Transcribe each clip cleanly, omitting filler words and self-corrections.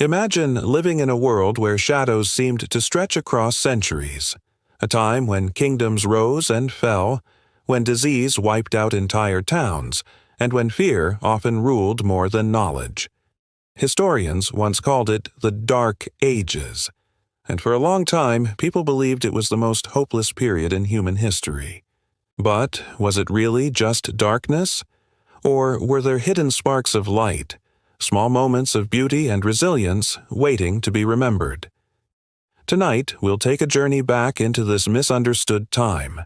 Imagine living in a world where shadows seemed to stretch across centuries, a time when kingdoms rose and fell, when disease wiped out entire towns, and when fear often ruled more than knowledge. Historians once called it the Dark Ages, and for a long time people believed it was the most hopeless period in human history. But was it really just darkness? Or were there hidden sparks of light, small moments of beauty and resilience waiting to be remembered? Tonight, we'll take a journey back into this misunderstood time.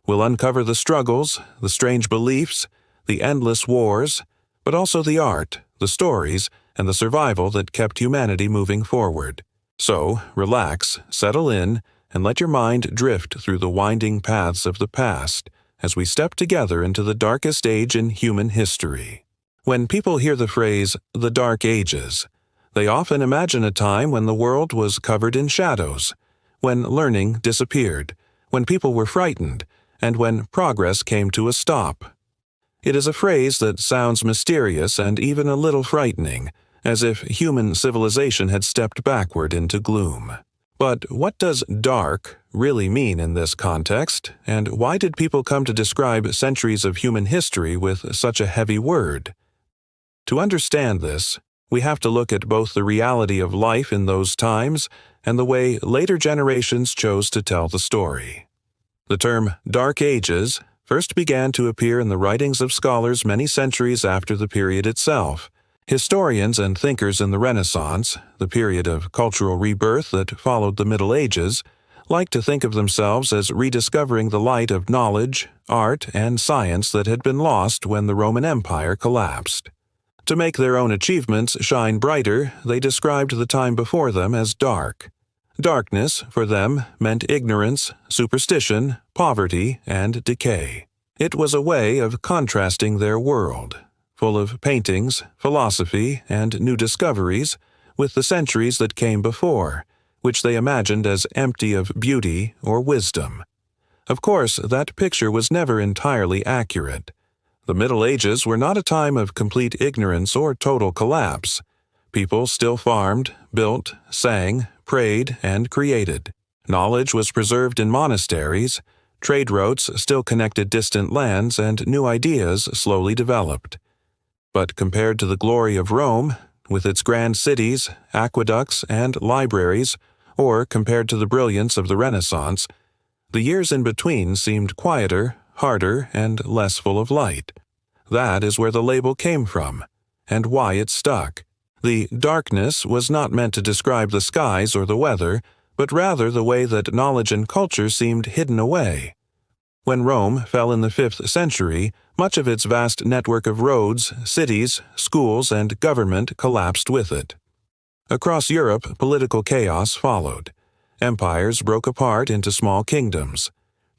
We'll uncover the struggles, the strange beliefs, the endless wars, but also the art, the stories, and the survival that kept humanity moving forward. So, relax, settle in, and let your mind drift through the winding paths of the past as we step together into the darkest age in human history. When people hear the phrase, the Dark Ages, they often imagine a time when the world was covered in shadows, when learning disappeared, when people were frightened, and when progress came to a stop. It is a phrase that sounds mysterious and even a little frightening, as if human civilization had stepped backward into gloom. But what does dark really mean in this context, and why did people come to describe centuries of human history with such a heavy word? To understand this, we have to look at both the reality of life in those times and the way later generations chose to tell the story. The term Dark Ages first began to appear in the writings of scholars many centuries after the period itself. Historians and thinkers in the Renaissance, the period of cultural rebirth that followed the Middle Ages, like to think of themselves as rediscovering the light of knowledge, art, and science that had been lost when the Roman Empire collapsed. To make their own achievements shine brighter, they described the time before them as dark. Darkness, for them, meant ignorance, superstition, poverty, and decay. It was a way of contrasting their world, full of paintings, philosophy, and new discoveries, with the centuries that came before, which they imagined as empty of beauty or wisdom. Of course, that picture was never entirely accurate. The Middle Ages were not a time of complete ignorance or total collapse. People still farmed, built, sang, prayed, and created. Knowledge was preserved in monasteries, trade routes still connected distant lands, and new ideas slowly developed. But compared to the glory of Rome, with its grand cities, aqueducts, and libraries, or compared to the brilliance of the Renaissance, the years in between seemed quieter, harder, and less full of light. That is where the label came from, and why it stuck. The darkness was not meant to describe the skies or the weather, but rather the way that knowledge and culture seemed hidden away. When Rome fell in the 5th century, much of its vast network of roads, cities, schools, and government collapsed with it. Across Europe, political chaos followed. Empires broke apart into small kingdoms.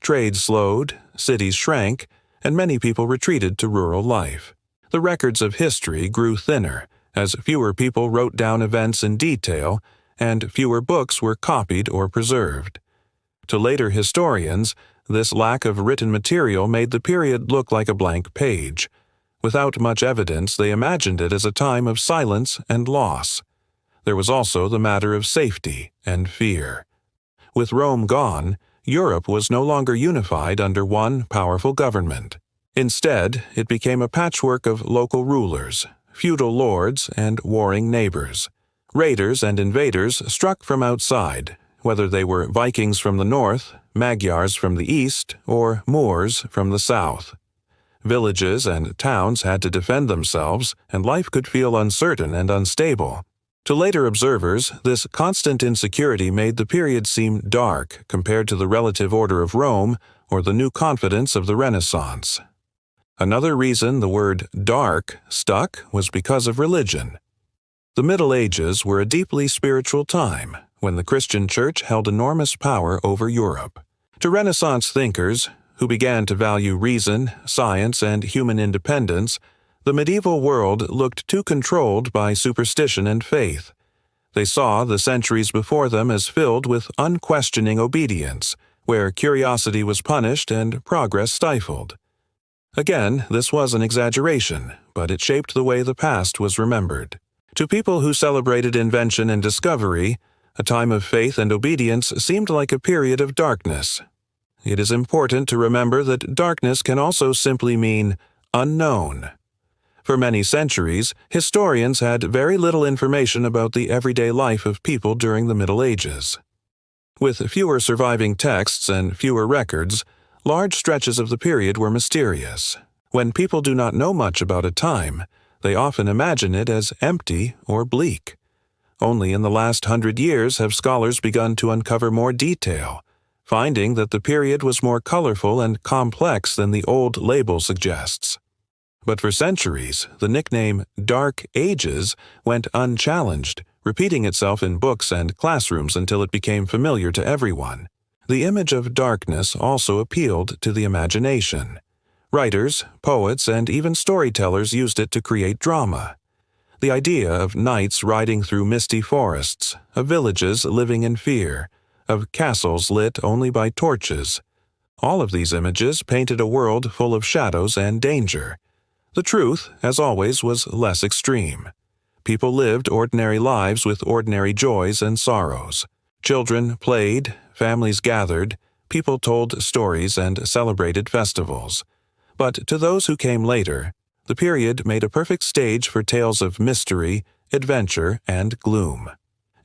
Trade slowed, cities shrank, and many people retreated to rural life. The records of history grew thinner, as fewer people wrote down events in detail, and fewer books were copied or preserved. To later historians, this lack of written material made the period look like a blank page. Without much evidence, they imagined it as a time of silence and loss. There was also the matter of safety and fear. With Rome gone, Europe was no longer unified under one powerful government. Instead, it became a patchwork of local rulers, feudal lords, and warring neighbors. Raiders and invaders struck from outside, whether they were Vikings from the north, Magyars from the east, or Moors from the south. Villages and towns had to defend themselves, and life could feel uncertain and unstable. To later observers, this constant insecurity made the period seem dark compared to the relative order of Rome or the new confidence of the Renaissance. Another reason the word dark stuck was because of religion. The Middle Ages were a deeply spiritual time, when the Christian Church held enormous power over Europe. To Renaissance thinkers, who began to value reason, science, and human independence, the medieval world looked too controlled by superstition and faith. They saw the centuries before them as filled with unquestioning obedience, where curiosity was punished and progress stifled. Again, this was an exaggeration, but it shaped the way the past was remembered. To people who celebrated invention and discovery, a time of faith and obedience seemed like a period of darkness. It is important to remember that darkness can also simply mean unknown. For many centuries, historians had very little information about the everyday life of people during the Middle Ages. With fewer surviving texts and fewer records, large stretches of the period were mysterious. When people do not know much about a time, they often imagine it as empty or bleak. Only in the last 100 years have scholars begun to uncover more detail, finding that the period was more colorful and complex than the old label suggests. But for centuries, the nickname Dark Ages went unchallenged, repeating itself in books and classrooms until it became familiar to everyone. The image of darkness also appealed to the imagination. Writers, poets, and even storytellers used it to create drama. The idea of knights riding through misty forests, of villages living in fear, of castles lit only by torches. All of these images painted a world full of shadows and danger. The truth, as always, was less extreme. People lived ordinary lives with ordinary joys and sorrows. Children played, families gathered, people told stories and celebrated festivals. But to those who came later, the period made a perfect stage for tales of mystery, adventure, and gloom.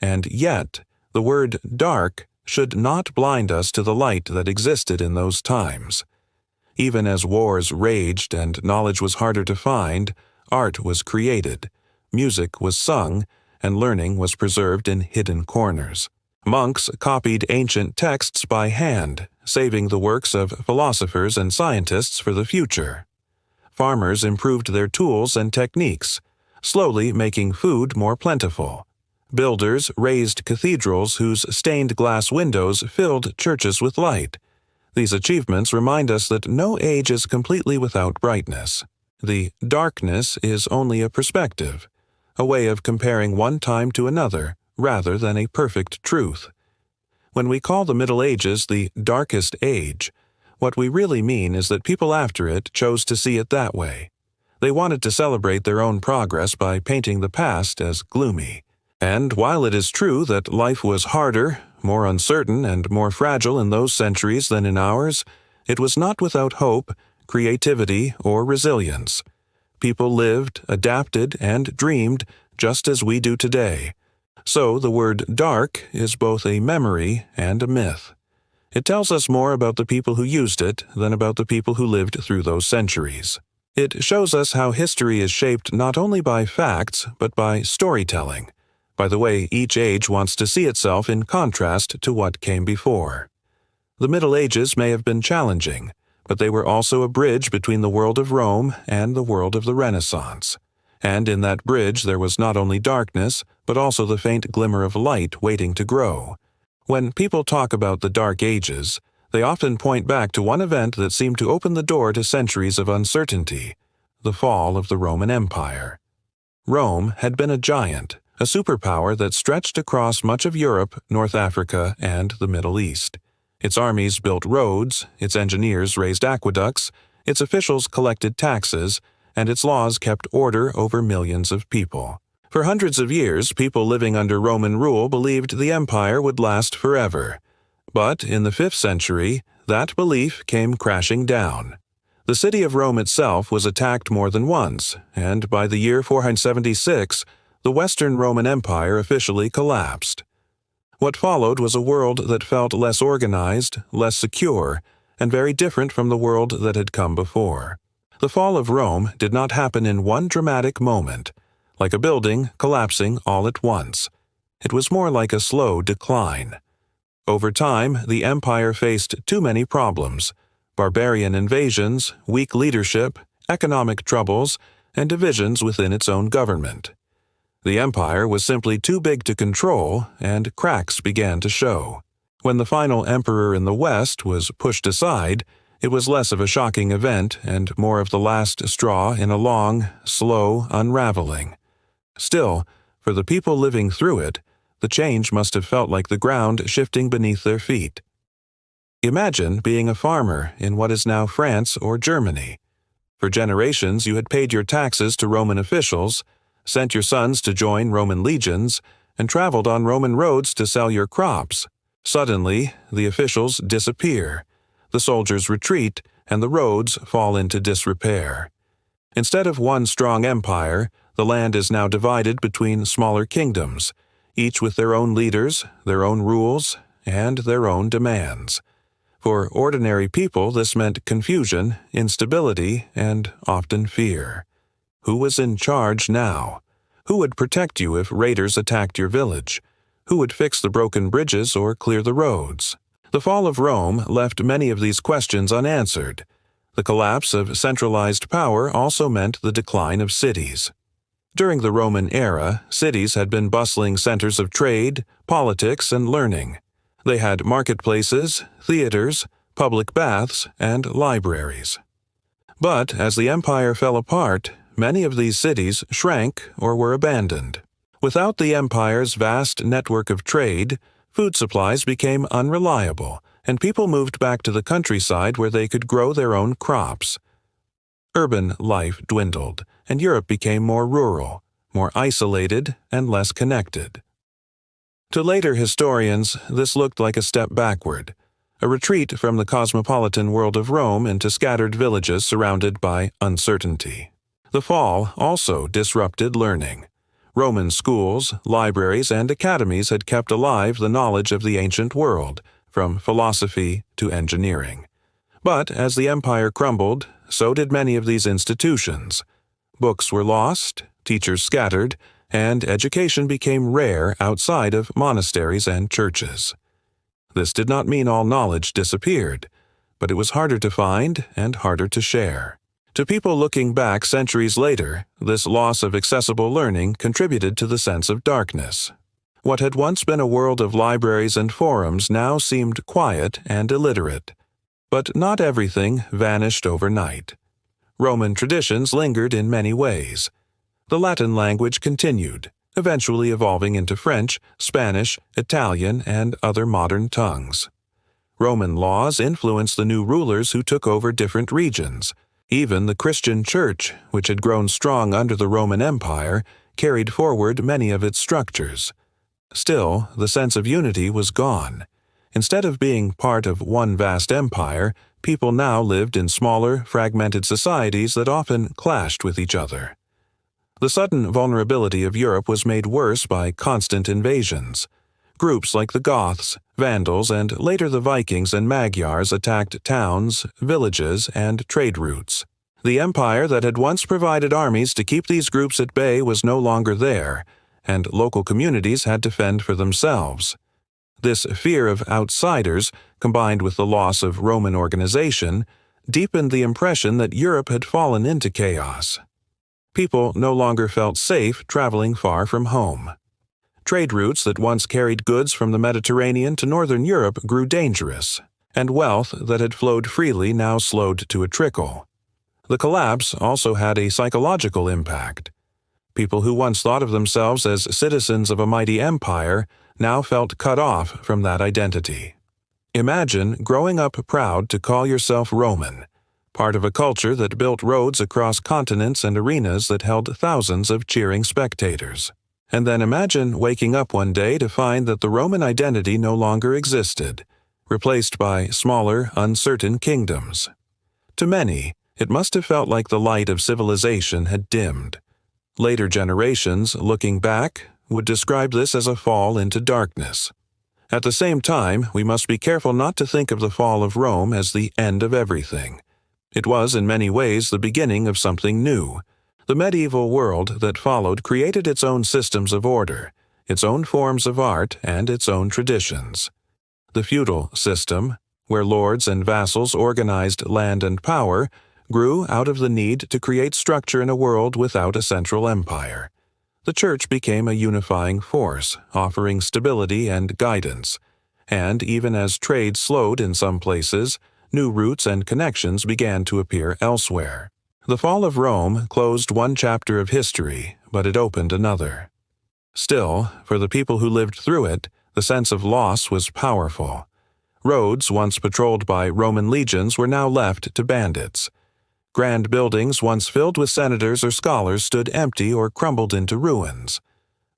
And yet, the word dark should not blind us to the light that existed in those times. Even as wars raged and knowledge was harder to find, art was created, music was sung, and learning was preserved in hidden corners. Monks copied ancient texts by hand, saving the works of philosophers and scientists for the future. Farmers improved their tools and techniques, slowly making food more plentiful. Builders raised cathedrals whose stained glass windows filled churches with light. These achievements remind us that no age is completely without brightness. The darkness is only a perspective, a way of comparing one time to another, rather than a perfect truth. When we call the Middle Ages the darkest age, what we really mean is that people after it chose to see it that way. They wanted to celebrate their own progress by painting the past as gloomy. And while it is true that life was harder, more uncertain, and more fragile in those centuries than in ours, it was not without hope, creativity, or resilience. People lived, adapted, and dreamed just as we do today. So the word dark is both a memory and a myth. It tells us more about the people who used it than about the people who lived through those centuries. It shows us how history is shaped not only by facts, but by storytelling, by the way each age wants to see itself in contrast to what came before. The Middle Ages may have been challenging, but they were also a bridge between the world of Rome and the world of the Renaissance. And in that bridge there was not only darkness, but also the faint glimmer of light waiting to grow. When people talk about the Dark Ages, they often point back to one event that seemed to open the door to centuries of uncertainty: the fall of the Roman Empire. Rome had been a giant, a superpower that stretched across much of Europe, North Africa, and the Middle East. Its armies built roads, its engineers raised aqueducts, its officials collected taxes, and its laws kept order over millions of people. For hundreds of years, people living under Roman rule believed the empire would last forever. But in the 5th century, that belief came crashing down. The city of Rome itself was attacked more than once, and by the year 476, the Western Roman Empire officially collapsed. What followed was a world that felt less organized, less secure, and very different from the world that had come before. The fall of Rome did not happen in one dramatic moment, like a building collapsing all at once. It was more like a slow decline. Over time, the empire faced too many problems: barbarian invasions, weak leadership, economic troubles, and divisions within its own government. The empire was simply too big to control, and cracks began to show. When the final emperor in the West was pushed aside, it was less of a shocking event and more of the last straw in a long, slow unraveling. Still, for the people living through it, the change must have felt like the ground shifting beneath their feet. Imagine being a farmer in what is now France or Germany. For generations you had paid your taxes to Roman officials, sent your sons to join Roman legions, and traveled on Roman roads to sell your crops. Suddenly, the officials disappear, the soldiers retreat, and the roads fall into disrepair. Instead of one strong empire, the land is now divided between smaller kingdoms, each with their own leaders, their own rules, and their own demands. For ordinary people, this meant confusion, instability, and often fear. Who was in charge now? Who would protect you if raiders attacked your village? Who would fix the broken bridges or clear the roads? The fall of Rome left many of these questions unanswered. The collapse of centralized power also meant the decline of cities. During the Roman era, cities had been bustling centers of trade, politics, and learning. They had marketplaces, theaters, public baths, and libraries. But as the empire fell apart, many of these cities shrank or were abandoned. Without the empire's vast network of trade, food supplies became unreliable, and people moved back to the countryside where they could grow their own crops. Urban life dwindled, and Europe became more rural, more isolated, and less connected. To later historians, this looked like a step backward, a retreat from the cosmopolitan world of Rome into scattered villages surrounded by uncertainty. The fall also disrupted learning. Roman schools, libraries, and academies had kept alive the knowledge of the ancient world, from philosophy to engineering. But as the empire crumbled, so did many of these institutions. Books were lost, teachers scattered, and education became rare outside of monasteries and churches. This did not mean all knowledge disappeared, but it was harder to find and harder to share. To people looking back centuries later, this loss of accessible learning contributed to the sense of darkness. What had once been a world of libraries and forums now seemed quiet and illiterate. But not everything vanished overnight. Roman traditions lingered in many ways. The Latin language continued, eventually evolving into French, Spanish, Italian, and other modern tongues. Roman laws influenced the new rulers who took over different regions. Even the Christian Church, which had grown strong under the Roman Empire, carried forward many of its structures. Still, the sense of unity was gone. Instead of being part of one vast empire, people now lived in smaller, fragmented societies that often clashed with each other. The sudden vulnerability of Europe was made worse by constant invasions. Groups like the Goths, Vandals, and later the Vikings and Magyars attacked towns, villages, and trade routes. The empire that had once provided armies to keep these groups at bay was no longer there, and local communities had to fend for themselves. This fear of outsiders, combined with the loss of Roman organization, deepened the impression that Europe had fallen into chaos. People no longer felt safe traveling far from home. Trade routes that once carried goods from the Mediterranean to northern Europe grew dangerous, and wealth that had flowed freely now slowed to a trickle. The collapse also had a psychological impact. People who once thought of themselves as citizens of a mighty empire now felt cut off from that identity. Imagine growing up proud to call yourself Roman, part of a culture that built roads across continents and arenas that held thousands of cheering spectators. And then imagine waking up one day to find that the Roman identity no longer existed, replaced by smaller, uncertain kingdoms. To many, it must have felt like the light of civilization had dimmed. Later generations, looking back, would describe this as a fall into darkness. At the same time, we must be careful not to think of the fall of Rome as the end of everything. It was in many ways the beginning of something new. The medieval world that followed created its own systems of order, its own forms of art, and its own traditions. The feudal system, where lords and vassals organized land and power, grew out of the need to create structure in a world without a central empire. The church became a unifying force, offering stability and guidance. And even as trade slowed in some places, new routes and connections began to appear elsewhere. The fall of Rome closed one chapter of history, but it opened another. Still, for the people who lived through it, the sense of loss was powerful. Roads once patrolled by Roman legions were now left to bandits. Grand buildings once filled with senators or scholars stood empty or crumbled into ruins.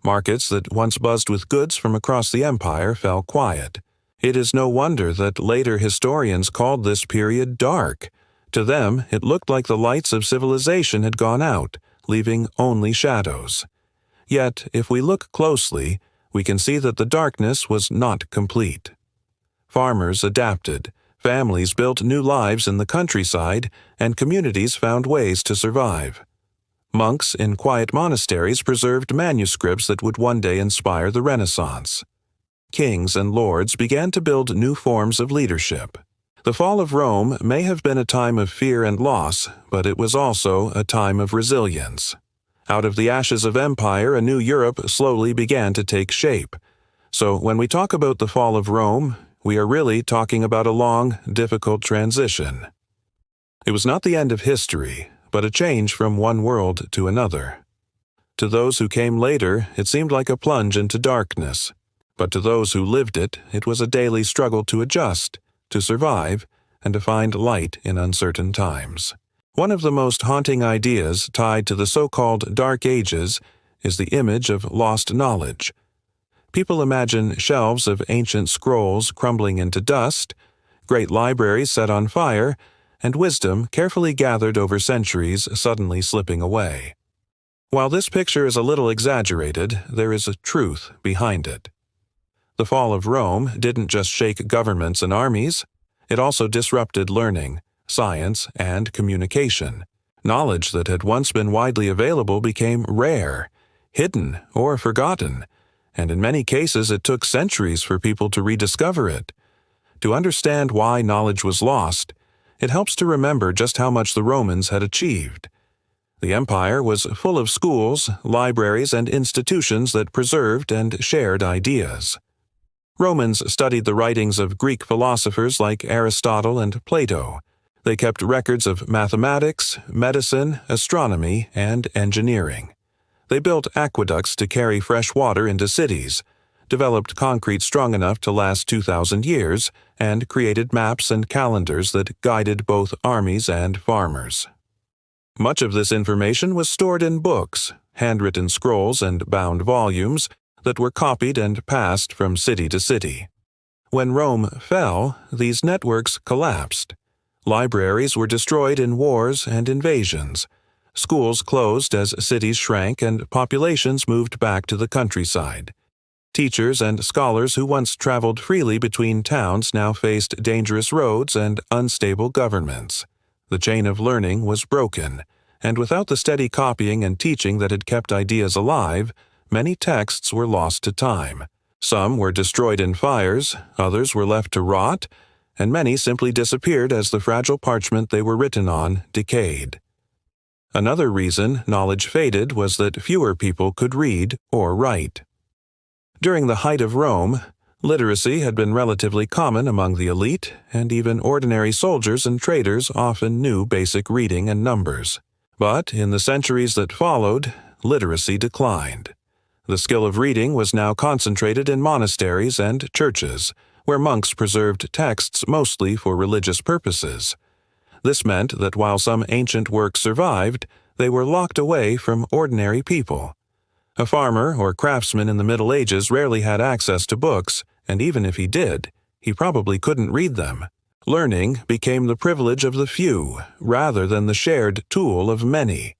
Markets that once buzzed with goods from across the empire fell quiet. It is no wonder that later historians called this period dark. To them, it looked like the lights of civilization had gone out, leaving only shadows. Yet, if we look closely, we can see that the darkness was not complete. Farmers adapted, families built new lives in the countryside, and communities found ways to survive. Monks in quiet monasteries preserved manuscripts that would one day inspire the Renaissance. Kings and lords began to build new forms of leadership. The fall of Rome may have been a time of fear and loss, but it was also a time of resilience. Out of the ashes of empire, a new Europe slowly began to take shape. So when we talk about the fall of Rome, we are really talking about a long, difficult transition. It was not the end of history, but a change from one world to another. To those who came later, it seemed like a plunge into darkness. But to those who lived it, it was a daily struggle to adjust, to survive, and to find light in uncertain times. One of the most haunting ideas tied to the so-called Dark Ages is the image of lost knowledge. People imagine shelves of ancient scrolls crumbling into dust, great libraries set on fire, and wisdom carefully gathered over centuries suddenly slipping away. While this picture is a little exaggerated, there is a truth behind it. The fall of Rome didn't just shake governments and armies, it also disrupted learning, science, and communication. Knowledge that had once been widely available became rare, hidden, or forgotten, and in many cases it took centuries for people to rediscover it. To understand why knowledge was lost, it helps to remember just how much the Romans had achieved. The empire was full of schools, libraries, and institutions that preserved and shared ideas. Romans studied the writings of Greek philosophers like Aristotle and Plato. They kept records of mathematics, medicine, astronomy, and engineering. They built aqueducts to carry fresh water into cities, developed concrete strong enough to last 2,000 years, and created maps and calendars that guided both armies and farmers. Much of this information was stored in books, handwritten scrolls and bound volumes, that were copied and passed from city to city. When Rome fell, these networks collapsed. Libraries were destroyed in wars and invasions. Schools closed as cities shrank and populations moved back to the countryside. Teachers and scholars who once traveled freely between towns now faced dangerous roads and unstable governments. The chain of learning was broken, and without the steady copying and teaching that had kept ideas alive, many texts were lost to time. Some were destroyed in fires, others were left to rot, and many simply disappeared as the fragile parchment they were written on decayed. Another reason knowledge faded was that fewer people could read or write. During the height of Rome, literacy had been relatively common among the elite, and even ordinary soldiers and traders often knew basic reading and numbers. But in the centuries that followed, literacy declined. The skill of reading was now concentrated in monasteries and churches, where monks preserved texts mostly for religious purposes. This meant that while some ancient works survived, they were locked away from ordinary people. A farmer or craftsman in the Middle Ages rarely had access to books, and even if he did, he probably couldn't read them. Learning became the privilege of the few, rather than the shared tool of many.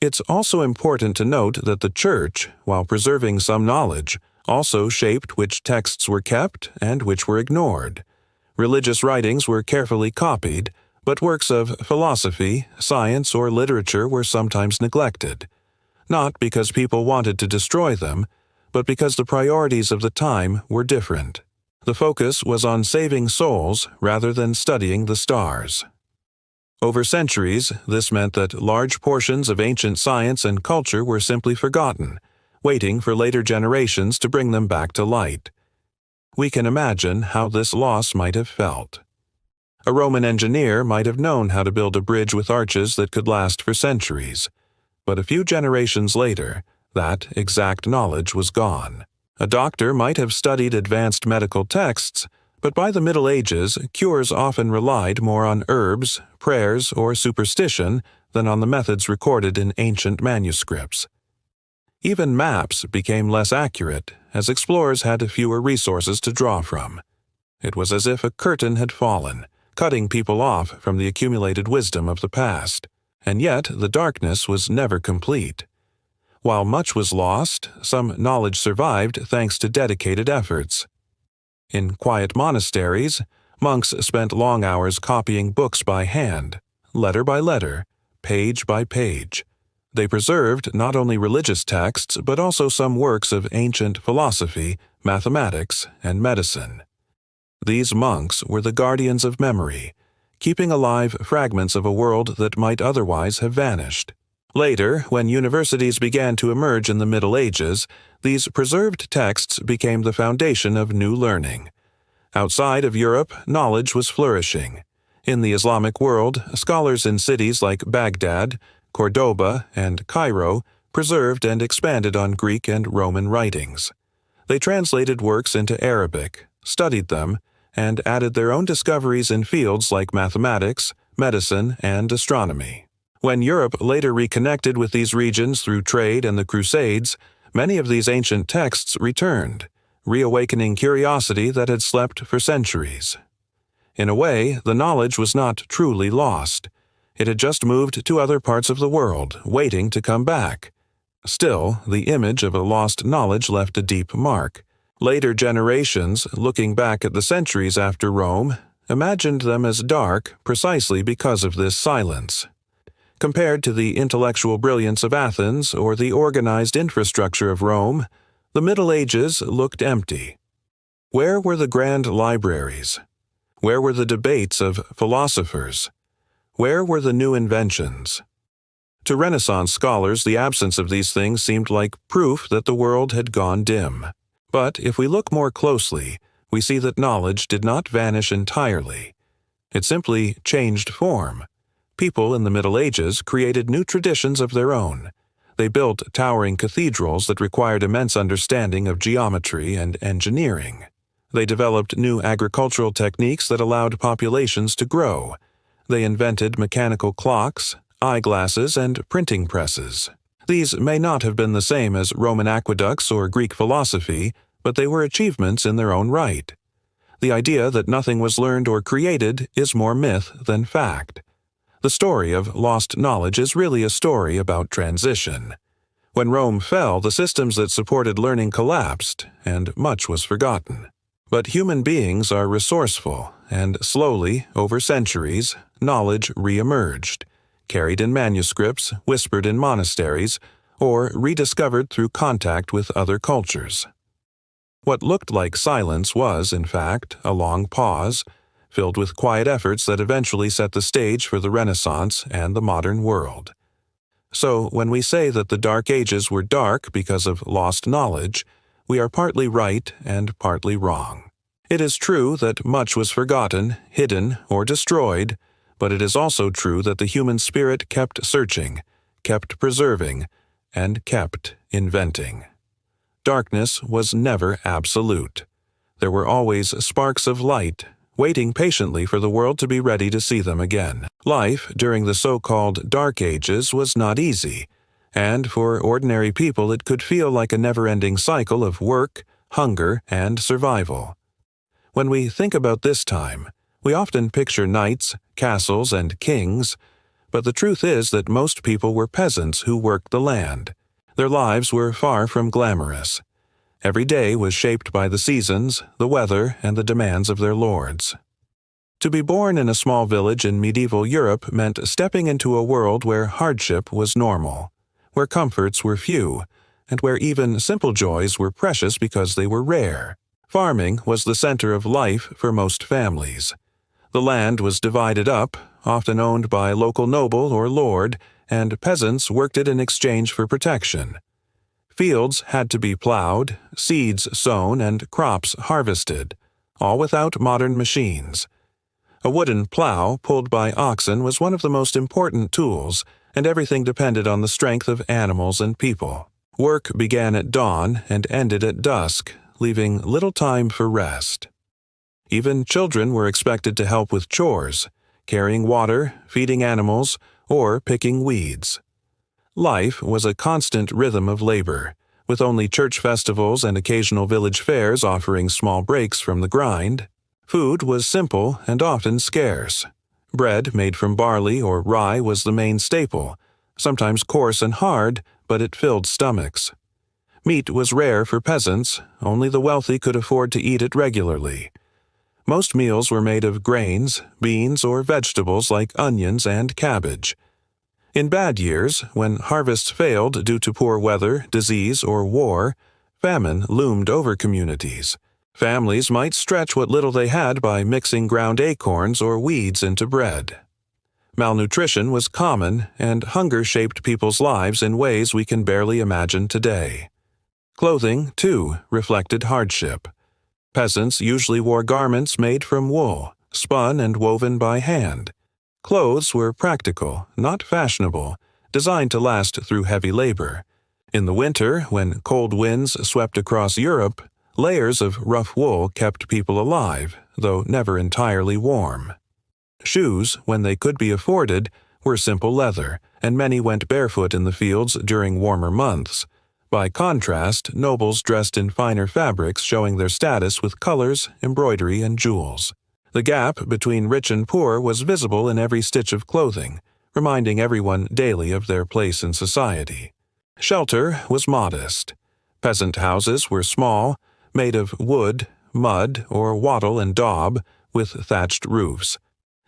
It's also important to note that the Church, while preserving some knowledge, also shaped which texts were kept and which were ignored. Religious writings were carefully copied, but works of philosophy, science, or literature were sometimes neglected, not because people wanted to destroy them, but because the priorities of the time were different. The focus was on saving souls rather than studying the stars. Over centuries, this meant that large portions of ancient science and culture were simply forgotten, waiting for later generations to bring them back to light. We can imagine how this loss might have felt. A Roman engineer might have known how to build a bridge with arches that could last for centuries, but a few generations later, that exact knowledge was gone. A doctor might have studied advanced medical texts, But by the Middle Ages, cures often relied more on herbs, prayers, or superstition than on the methods recorded in ancient manuscripts. Even maps became less accurate, as explorers had fewer resources to draw from. It was as if a curtain had fallen, cutting people off from the accumulated wisdom of the past. And yet the darkness was never complete. While much was lost, some knowledge survived thanks to dedicated efforts. In quiet monasteries, monks spent long hours copying books by hand, letter by letter, page by page. They preserved not only religious texts but also some works of ancient philosophy, mathematics, and medicine. These monks were the guardians of memory, keeping alive fragments of a world that might otherwise have vanished. Later, when universities began to emerge in the Middle Ages, these preserved texts became the foundation of new learning. Outside of Europe, knowledge was flourishing. In the Islamic world, scholars in cities like Baghdad, Cordoba, and Cairo preserved and expanded on Greek and Roman writings. They translated works into Arabic, studied them, and added their own discoveries in fields like mathematics, medicine, and astronomy. When Europe later reconnected with these regions through trade and the Crusades, many of these ancient texts returned, reawakening curiosity that had slept for centuries. In a way, the knowledge was not truly lost. It had just moved to other parts of the world, waiting to come back. Still, the image of a lost knowledge left a deep mark. Later generations, looking back at the centuries after Rome, imagined them as dark precisely because of this silence. Compared to the intellectual brilliance of Athens or the organized infrastructure of Rome, the Middle Ages looked empty. Where were the grand libraries? Where were the debates of philosophers? Where were the new inventions? To Renaissance scholars, the absence of these things seemed like proof that the world had gone dim. But if we look more closely, we see that knowledge did not vanish entirely. It simply changed form. People in the Middle Ages created new traditions of their own. They built towering cathedrals that required immense understanding of geometry and engineering. They developed new agricultural techniques that allowed populations to grow. They invented mechanical clocks, eyeglasses, and printing presses. These may not have been the same as Roman aqueducts or Greek philosophy, but they were achievements in their own right. The idea that nothing was learned or created is more myth than fact. The story of lost knowledge is really a story about transition. When Rome fell, the systems that supported learning collapsed, and much was forgotten. But human beings are resourceful, and slowly, over centuries, knowledge re-emerged, carried in manuscripts, whispered in monasteries, or rediscovered through contact with other cultures. What looked like silence was, in fact, a long pause, filled with quiet efforts that eventually set the stage for the Renaissance and the modern world. So, when we say that the Dark Ages were dark because of lost knowledge, we are partly right and partly wrong. It is true that much was forgotten, hidden, or destroyed, but it is also true that the human spirit kept searching, kept preserving, and kept inventing. Darkness was never absolute. There were always sparks of light, waiting patiently for the world to be ready to see them again. Life during the so-called Dark Ages was not easy, and for ordinary people it could feel like a never-ending cycle of work, hunger, and survival. When we think about this time, we often picture knights, castles, and kings, but the truth is that most people were peasants who worked the land. Their lives were far from glamorous. Every day was shaped by the seasons, the weather, and the demands of their lords. To be born in a small village in medieval Europe meant stepping into a world where hardship was normal, where comforts were few, and where even simple joys were precious because they were rare. Farming was the center of life for most families. The land was divided up, often owned by local noble or lord, and peasants worked it in exchange for protection. Fields had to be plowed, seeds sown, and crops harvested, all without modern machines. A wooden plow pulled by oxen was one of the most important tools, and everything depended on the strength of animals and people. Work began at dawn and ended at dusk, leaving little time for rest. Even children were expected to help with chores, carrying water, feeding animals, or picking weeds. Life was a constant rhythm of labor, with only church festivals and occasional village fairs offering small breaks from the grind. Food was simple and often scarce. Bread made from barley or rye was the main staple, sometimes coarse and hard, but it filled stomachs. Meat was rare for peasants, only the wealthy could afford to eat it regularly. Most meals were made of grains, beans, or vegetables like onions and cabbage. In bad years, when harvests failed due to poor weather, disease, or war, famine loomed over communities. Families might stretch what little they had by mixing ground acorns or weeds into bread. Malnutrition was common, and hunger shaped people's lives in ways we can barely imagine today. Clothing, too, reflected hardship. Peasants usually wore garments made from wool, spun and woven by hand. Clothes were practical, not fashionable, designed to last through heavy labor. In the winter, when cold winds swept across Europe, layers of rough wool kept people alive, though never entirely warm. Shoes, when they could be afforded, were simple leather, and many went barefoot in the fields during warmer months. By contrast, nobles dressed in finer fabrics showing their status with colors, embroidery, and jewels. The gap between rich and poor was visible in every stitch of clothing, reminding everyone daily of their place in society. Shelter was modest. Peasant houses were small, made of wood, mud, or wattle and daub, with thatched roofs.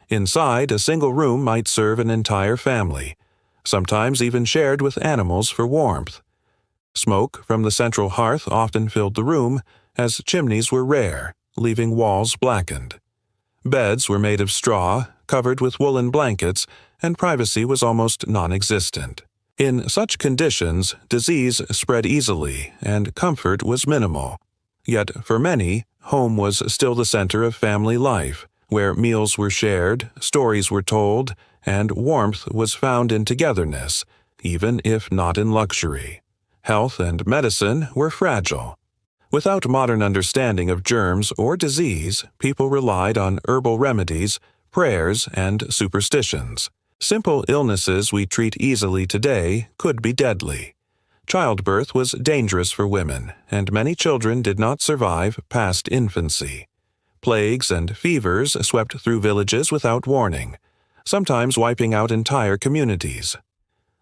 Inside, a single room might serve an entire family, sometimes even shared with animals for warmth. Smoke from the central hearth often filled the room, as chimneys were rare, leaving walls blackened. Beds were made of straw, covered with woolen blankets, and privacy was almost non-existent. In such conditions, disease spread easily, and comfort was minimal. Yet, for many, home was still the center of family life, where meals were shared, stories were told, and warmth was found in togetherness, even if not in luxury. Health and medicine were fragile. Without modern understanding of germs or disease, people relied on herbal remedies, prayers, and superstitions. Simple illnesses we treat easily today could be deadly. Childbirth was dangerous for women, and many children did not survive past infancy. Plagues and fevers swept through villages without warning, sometimes wiping out entire communities.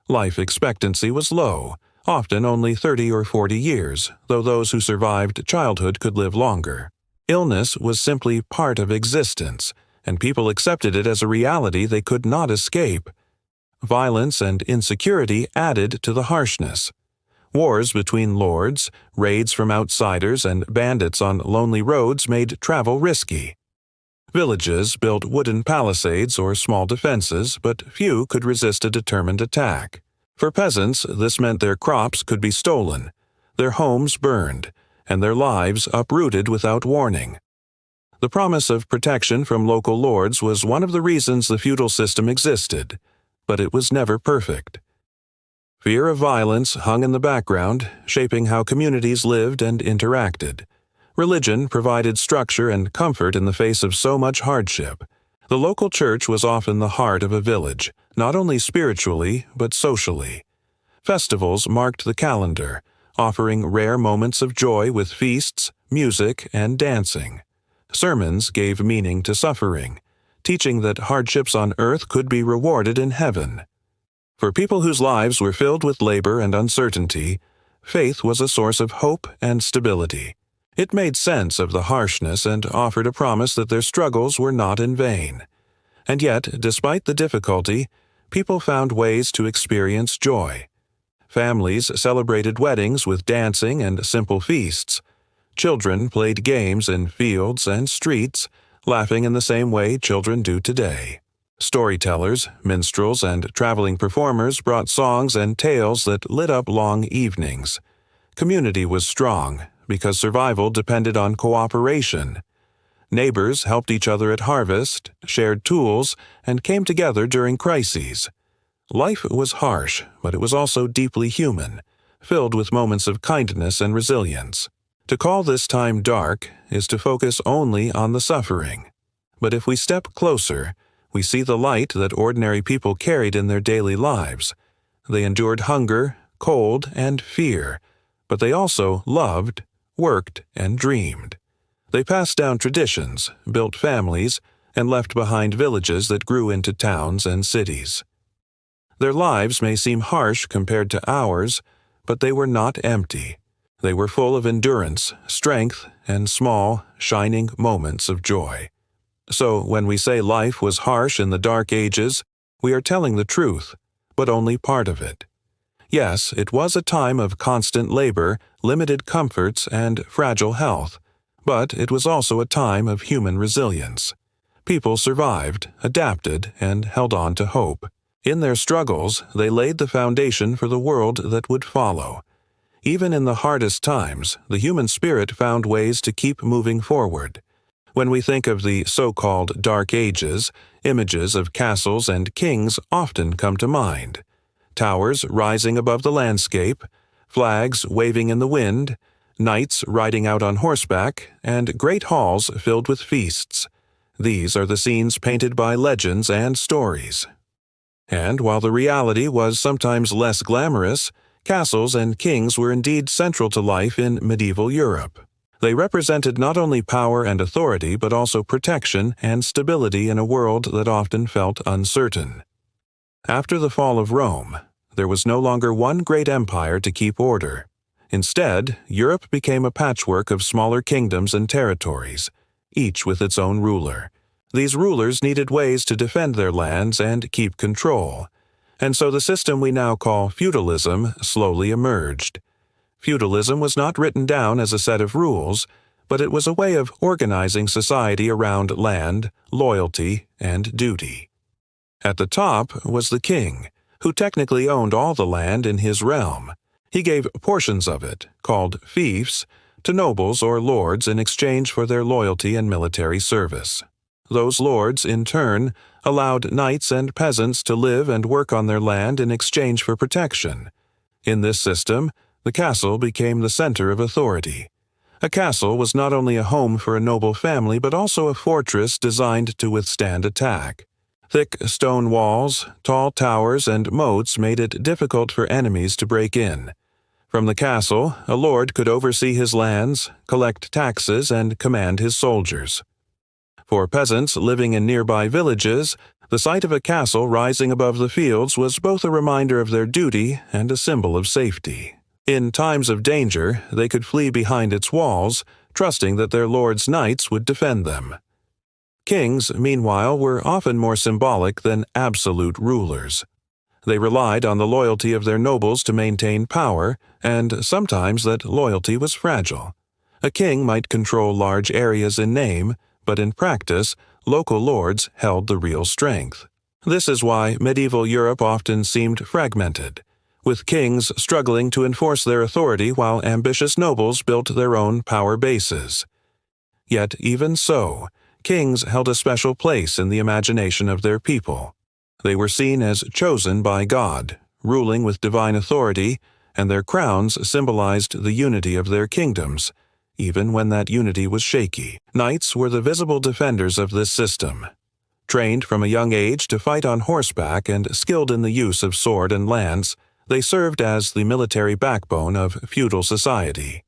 Life expectancy was low, often only 30 or 40 years, though those who survived childhood could live longer. Illness was simply part of existence, and people accepted it as a reality they could not escape. Violence and insecurity added to the harshness. Wars between lords, raids from outsiders, and bandits on lonely roads made travel risky. Villages built wooden palisades or small defenses, but few could resist a determined attack. For peasants, this meant their crops could be stolen, their homes burned, and their lives uprooted without warning. The promise of protection from local lords was one of the reasons the feudal system existed, but it was never perfect. Fear of violence hung in the background, shaping how communities lived and interacted. Religion provided structure and comfort in the face of so much hardship. The local church was often the heart of a village, not only spiritually, but socially. Festivals marked the calendar, offering rare moments of joy with feasts, music, and dancing. Sermons gave meaning to suffering, teaching that hardships on earth could be rewarded in heaven. For people whose lives were filled with labor and uncertainty, faith was a source of hope and stability. It made sense of the harshness and offered a promise that their struggles were not in vain. And yet, despite the difficulty, people found ways to experience joy. Families celebrated weddings with dancing and simple feasts. Children played games in fields and streets, laughing in the same way children do today. Storytellers, minstrels, and traveling performers brought songs and tales that lit up long evenings. Community was strong, because survival depended on cooperation. Neighbors helped each other at harvest, shared tools, and came together during crises. Life was harsh, but it was also deeply human, filled with moments of kindness and resilience. To call this time dark is to focus only on the suffering. But if we step closer, we see the light that ordinary people carried in their daily lives. They endured hunger, cold, and fear, but they also loved, worked, and dreamed. They passed down traditions, built families, and left behind villages that grew into towns and cities. Their lives may seem harsh compared to ours, but they were not empty. They were full of endurance, strength, and small, shining moments of joy. So when we say life was harsh in the Dark Ages, we are telling the truth, but only part of it. Yes, it was a time of constant labor, limited comforts, and fragile health, but it was also a time of human resilience. People survived, adapted, and held on to hope. In their struggles, they laid the foundation for the world that would follow. Even in the hardest times, the human spirit found ways to keep moving forward. When we think of the so-called Dark Ages, images of castles and kings often come to mind. Towers rising above the landscape, flags waving in the wind, knights riding out on horseback, and great halls filled with feasts. These are the scenes painted by legends and stories. And while the reality was sometimes less glamorous, castles and kings were indeed central to life in medieval Europe. They represented not only power and authority but also protection and stability in a world that often felt uncertain. After the fall of Rome, there was no longer one great empire to keep order. Instead, Europe became a patchwork of smaller kingdoms and territories, each with its own ruler. These rulers needed ways to defend their lands and keep control, and so the system we now call feudalism slowly emerged. Feudalism was not written down as a set of rules, but it was a way of organizing society around land, loyalty, and duty. At the top was the king, who technically owned all the land in his realm. He gave portions of it, called fiefs, to nobles or lords in exchange for their loyalty and military service. Those lords, in turn, allowed knights and peasants to live and work on their land in exchange for protection. In this system, the castle became the center of authority. A castle was not only a home for a noble family but also a fortress designed to withstand attack. Thick stone walls, tall towers, and moats made it difficult for enemies to break in. From the castle, a lord could oversee his lands, collect taxes, and command his soldiers. For peasants living in nearby villages, the sight of a castle rising above the fields was both a reminder of their duty and a symbol of safety. In times of danger, they could flee behind its walls, trusting that their lord's knights would defend them. Kings, meanwhile, were often more symbolic than absolute rulers. They relied on the loyalty of their nobles to maintain power, and sometimes that loyalty was fragile. A king might control large areas in name, but in practice, local lords held the real strength. This is why medieval Europe often seemed fragmented, with kings struggling to enforce their authority while ambitious nobles built their own power bases. Yet even so, kings held a special place in the imagination of their people. They were seen as chosen by God, ruling with divine authority, and their crowns symbolized the unity of their kingdoms, even when that unity was shaky. Knights were the visible defenders of this system. Trained from a young age to fight on horseback and skilled in the use of sword and lance, they served as the military backbone of feudal society.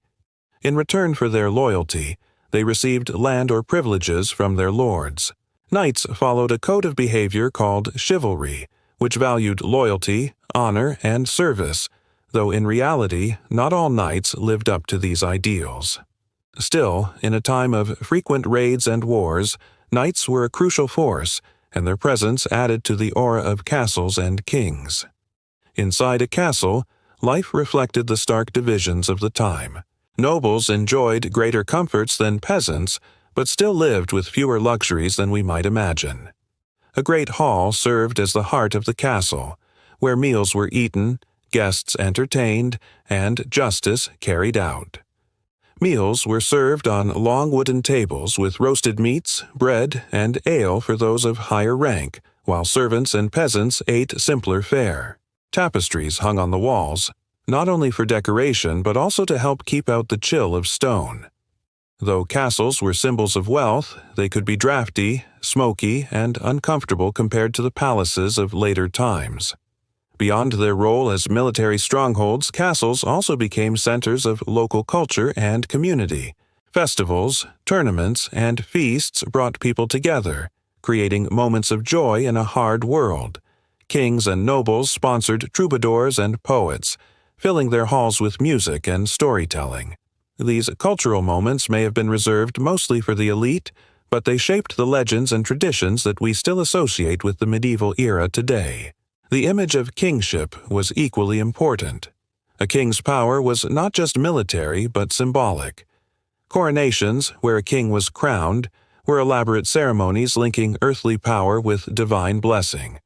In return for their loyalty, they received land or privileges from their lords. Knights followed a code of behavior called chivalry, which valued loyalty, honor, and service, though in reality, not all knights lived up to these ideals. Still, in a time of frequent raids and wars, knights were a crucial force, and their presence added to the aura of castles and kings. Inside a castle, life reflected the stark divisions of the time. Nobles enjoyed greater comforts than peasants, but still lived with fewer luxuries than we might imagine. A great hall served as the heart of the castle, where meals were eaten, guests entertained, and justice carried out. Meals were served on long wooden tables with roasted meats, bread, and ale for those of higher rank, while servants and peasants ate simpler fare. Tapestries hung on the walls, not only for decoration but also to help keep out the chill of stone. Though castles were symbols of wealth, they could be drafty, smoky, and uncomfortable compared to the palaces of later times. Beyond their role as military strongholds, castles also became centers of local culture and community. Festivals, tournaments, and feasts brought people together, creating moments of joy in a hard world. Kings and nobles sponsored troubadours and poets, filling their halls with music and storytelling. These cultural moments may have been reserved mostly for the elite, but they shaped the legends and traditions that we still associate with the medieval era today. The image of kingship was equally important. A king's power was not just military but symbolic. Coronations, where a king was crowned, were elaborate ceremonies linking earthly power with divine blessing.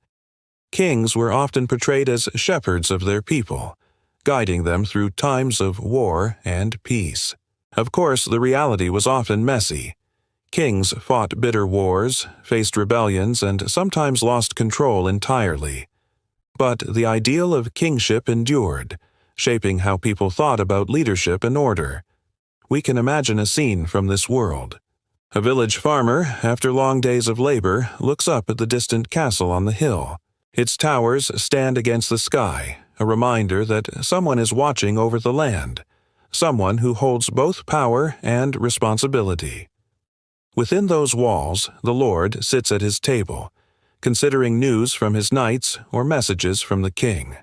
Kings were often portrayed as shepherds of their people, guiding them through times of war and peace. Of course, the reality was often messy. Kings fought bitter wars, faced rebellions, and sometimes lost control entirely. But the ideal of kingship endured, shaping how people thought about leadership and order. We can imagine a scene from this world. A village farmer, after long days of labor, looks up at the distant castle on the hill. Its towers stand against the sky, a reminder that someone is watching over the land, someone who holds both power and responsibility. Within those walls, the Lord sits at his table, considering news from his knights or messages from the king.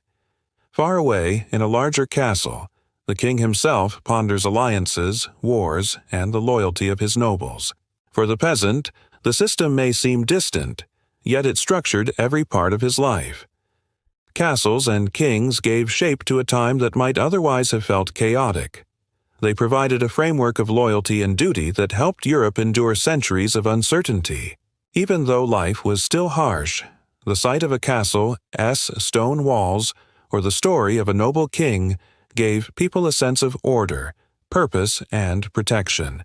Far away, in a larger castle, the king himself ponders alliances, wars, and the loyalty of his nobles. For the peasant, the system may seem distant, yet it structured every part of his life. Castles and kings gave shape to a time that might otherwise have felt chaotic. They provided a framework of loyalty and duty that helped Europe endure centuries of uncertainty. Even though life was still harsh, the sight of a castle's stone walls or the story of a noble king gave people a sense of order, purpose, and protection.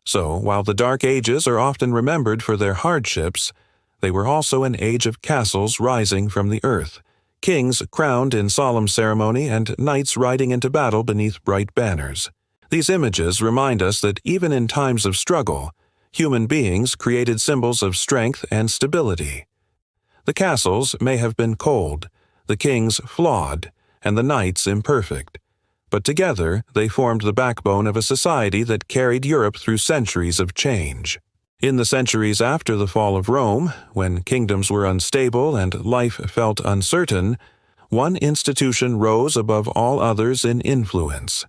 So, while the Dark Ages are often remembered for their hardships, they were also an age of castles rising from the earth, kings crowned in solemn ceremony, and knights riding into battle beneath bright banners. These images remind us that even in times of struggle, human beings created symbols of strength and stability. The castles may have been cold, the kings flawed, and the knights imperfect, but together they formed the backbone of a society that carried Europe through centuries of change. In the centuries after the fall of Rome, when kingdoms were unstable and life felt uncertain, one institution rose above all others in influence: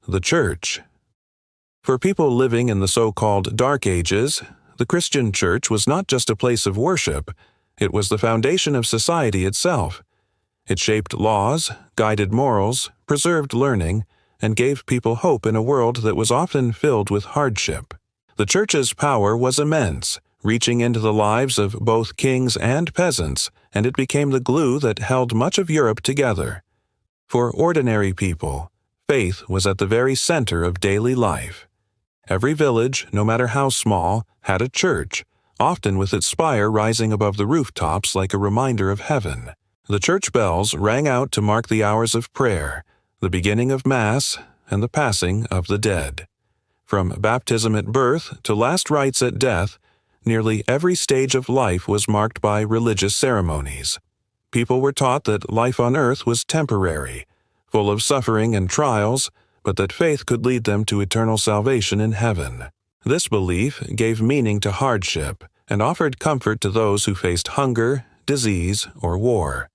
the Church. For people living in the so-called Dark Ages, the Christian Church was not just a place of worship, it was the foundation of society itself. It shaped laws, guided morals, preserved learning, and gave people hope in a world that was often filled with hardship. The Church's power was immense, reaching into the lives of both kings and peasants, and it became the glue that held much of Europe together. For ordinary people, faith was at the very center of daily life. Every village, no matter how small, had a church, often with its spire rising above the rooftops like a reminder of heaven. The church bells rang out to mark the hours of prayer, the beginning of Mass, and the passing of the dead. From baptism at birth to last rites at death, nearly every stage of life was marked by religious ceremonies. People were taught that life on earth was temporary, full of suffering and trials, but that faith could lead them to eternal salvation in heaven. This belief gave meaning to hardship and offered comfort to those who faced hunger, disease, or war.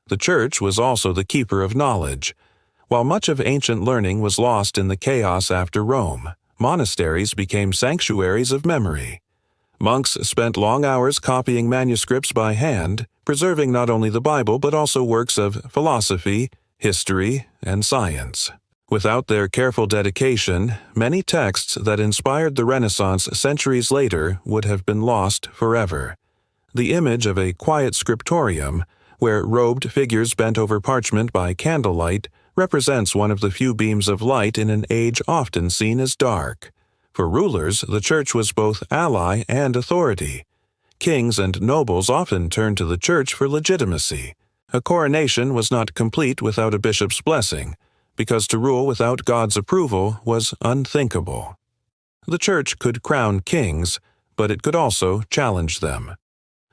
The Church was also the keeper of knowledge. While much of ancient learning was lost in the chaos after Rome, monasteries became sanctuaries of memory. Monks spent long hours copying manuscripts by hand, preserving not only the Bible but also works of philosophy, history, and science. Without their careful dedication, many texts that inspired the Renaissance centuries later would have been lost forever. The image of a quiet scriptorium, where robed figures bent over parchment by candlelight, represents one of the few beams of light in an age often seen as dark. For rulers, the Church was both ally and authority. Kings and nobles often turned to the Church for legitimacy. A coronation was not complete without a bishop's blessing, because to rule without God's approval was unthinkable. The Church could crown kings, but it could also challenge them.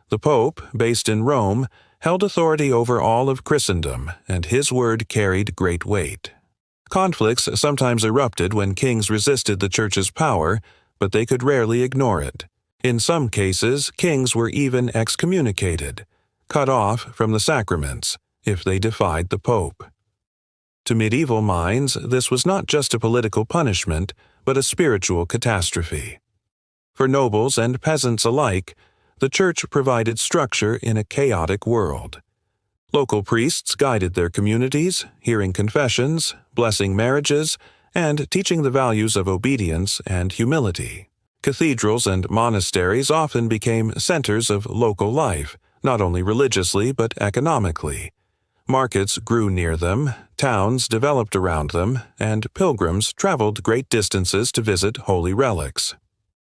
The Pope, based in Rome, held authority over all of Christendom, and his word carried great weight. Conflicts sometimes erupted when kings resisted the Church's power, but they could rarely ignore it. In some cases, kings were even excommunicated, cut off from the sacraments, if they defied the Pope. To medieval minds, this was not just a political punishment, but a spiritual catastrophe. For nobles and peasants alike, the Church provided structure in a chaotic world. Local priests guided their communities, hearing confessions, blessing marriages, and teaching the values of obedience and humility. Cathedrals and monasteries often became centers of local life, not only religiously but economically. Markets grew near them, towns developed around them, and pilgrims traveled great distances to visit holy relics.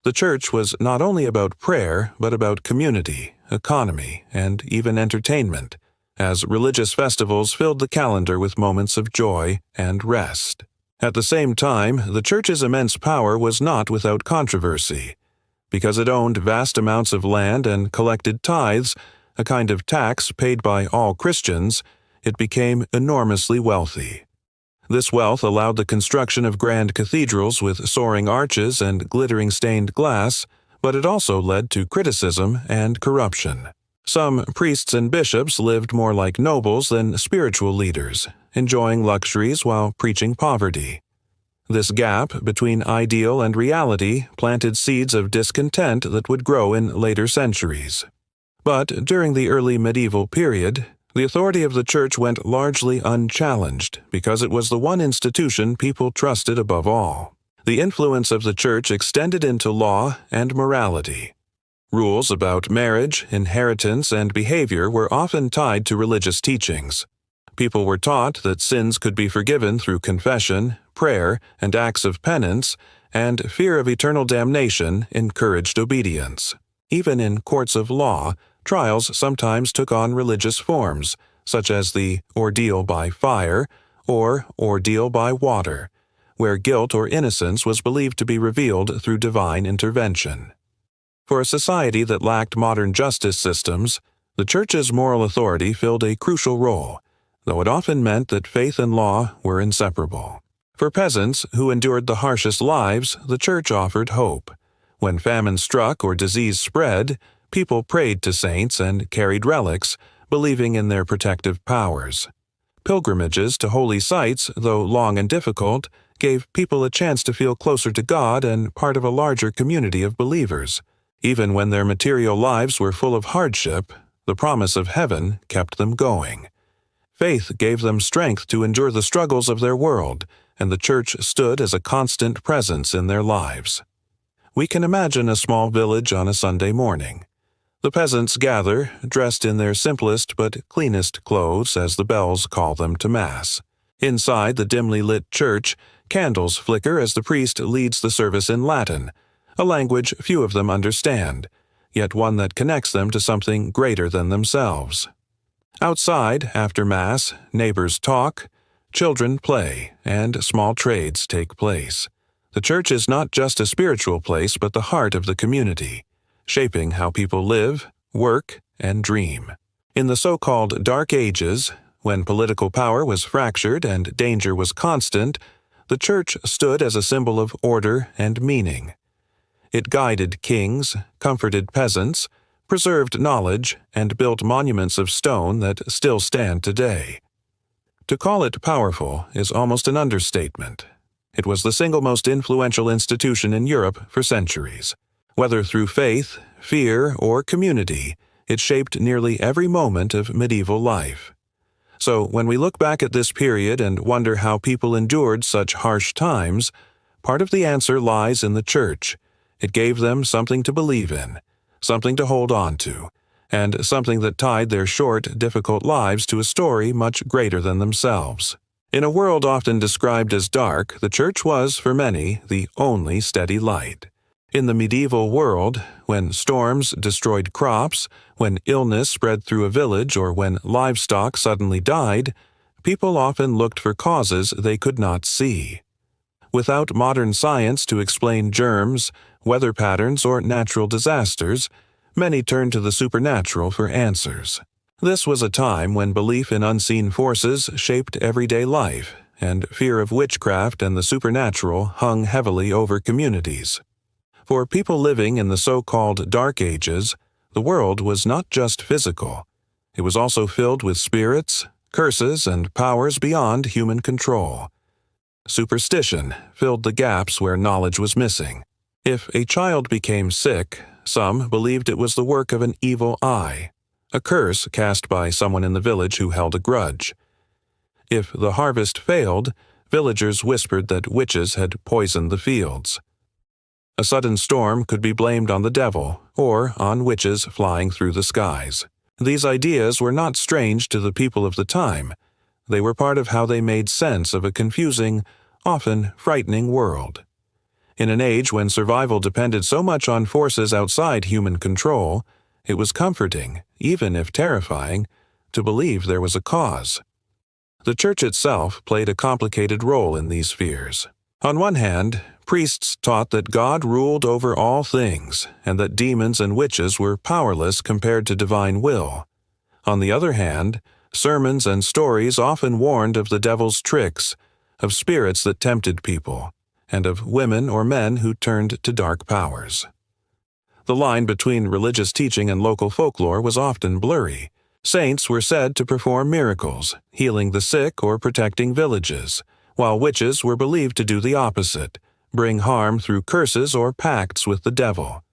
The Church was not only about prayer, but about community, economy, and even entertainment, as religious festivals filled the calendar with moments of joy and rest. At the same time, the Church's immense power was not without controversy. Because it owned vast amounts of land and collected tithes, a kind of tax paid by all Christians, it became enormously wealthy. This wealth allowed the construction of grand cathedrals with soaring arches and glittering stained glass, but it also led to criticism and corruption. Some priests and bishops lived more like nobles than spiritual leaders, enjoying luxuries while preaching poverty. This gap between ideal and reality planted seeds of discontent that would grow in later centuries. But during the early medieval period, the authority of the Church went largely unchallenged because it was the one institution people trusted above all. The influence of the Church extended into law and morality. Rules about marriage, inheritance, and behavior were often tied to religious teachings. People were taught that sins could be forgiven through confession, prayer, and acts of penance, and fear of eternal damnation encouraged obedience. Even in courts of law, trials sometimes took on religious forms, such as the ordeal by fire or ordeal by water, where guilt or innocence was believed to be revealed through divine intervention. For a society that lacked modern justice systems, the Church's moral authority filled a crucial role, though it often meant that faith and law were inseparable. For peasants who endured the harshest lives, the Church offered hope. When famine struck or disease spread, people prayed to saints and carried relics, believing in their protective powers. Pilgrimages to holy sites, though long and difficult, gave people a chance to feel closer to God and part of a larger community of believers. Even when their material lives were full of hardship, the promise of heaven kept them going. Faith gave them strength to endure the struggles of their world, and the Church stood as a constant presence in their lives. We can imagine a small village on a Sunday morning. The peasants gather, dressed in their simplest but cleanest clothes as the bells call them to Mass. Inside the dimly lit church, candles flicker as the priest leads the service in Latin, a language few of them understand, yet one that connects them to something greater than themselves. Outside, after Mass, neighbors talk, children play, and small trades take place. The Church is not just a spiritual place but the heart of the community, shaping how people live, work, and dream. In the so-called Dark Ages, when political power was fractured and danger was constant, the Church stood as a symbol of order and meaning. It guided kings, comforted peasants, preserved knowledge, and built monuments of stone that still stand today. To call it powerful is almost an understatement. It was the single most influential institution in Europe for centuries. Whether through faith, fear, or community, it shaped nearly every moment of medieval life. So when we look back at this period and wonder how people endured such harsh times, part of the answer lies in the Church. It gave them something to believe in, something to hold on to, and something that tied their short, difficult lives to a story much greater than themselves. In a world often described as dark, the Church was, for many, the only steady light. In the medieval world, when storms destroyed crops, when illness spread through a village, or when livestock suddenly died, people often looked for causes they could not see. Without modern science to explain germs, weather patterns, or natural disasters, many turned to the supernatural for answers. This was a time when belief in unseen forces shaped everyday life, and fear of witchcraft and the supernatural hung heavily over communities. For people living in the so-called Dark Ages, the world was not just physical. It was also filled with spirits, curses, and powers beyond human control. Superstition filled the gaps where knowledge was missing. If a child became sick, some believed it was the work of an evil eye, a curse cast by someone in the village who held a grudge. If the harvest failed, villagers whispered that witches had poisoned the fields. A sudden storm could be blamed on the devil or on witches flying through the skies. These ideas were not strange to the people of the time. They were part of how they made sense of a confusing, often frightening world. In an age when survival depended so much on forces outside human control, it was comforting, even if terrifying, to believe there was a cause. The church itself played a complicated role in these fears. On one hand, priests taught that God ruled over all things and that demons and witches were powerless compared to divine will. On the other hand, sermons and stories often warned of the devil's tricks, of spirits that tempted people, and of women or men who turned to dark powers. The line between religious teaching and local folklore was often blurry. Saints were said to perform miracles, healing the sick or protecting villages, while witches were believed to do the opposite, bring harm through curses or pacts with the devil.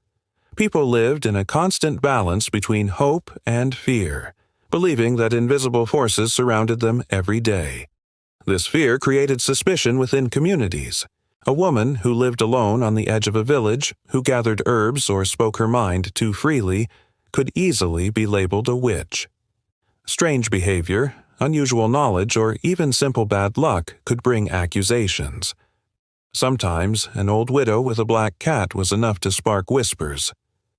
People lived in a constant balance between hope and fear, believing that invisible forces surrounded them every day. This fear created suspicion within communities. A woman who lived alone on the edge of a village, who gathered herbs or spoke her mind too freely, could easily be labeled a witch. Strange behavior, unusual knowledge, or even simple bad luck could bring accusations. Sometimes, an old widow with a black cat was enough to spark whispers.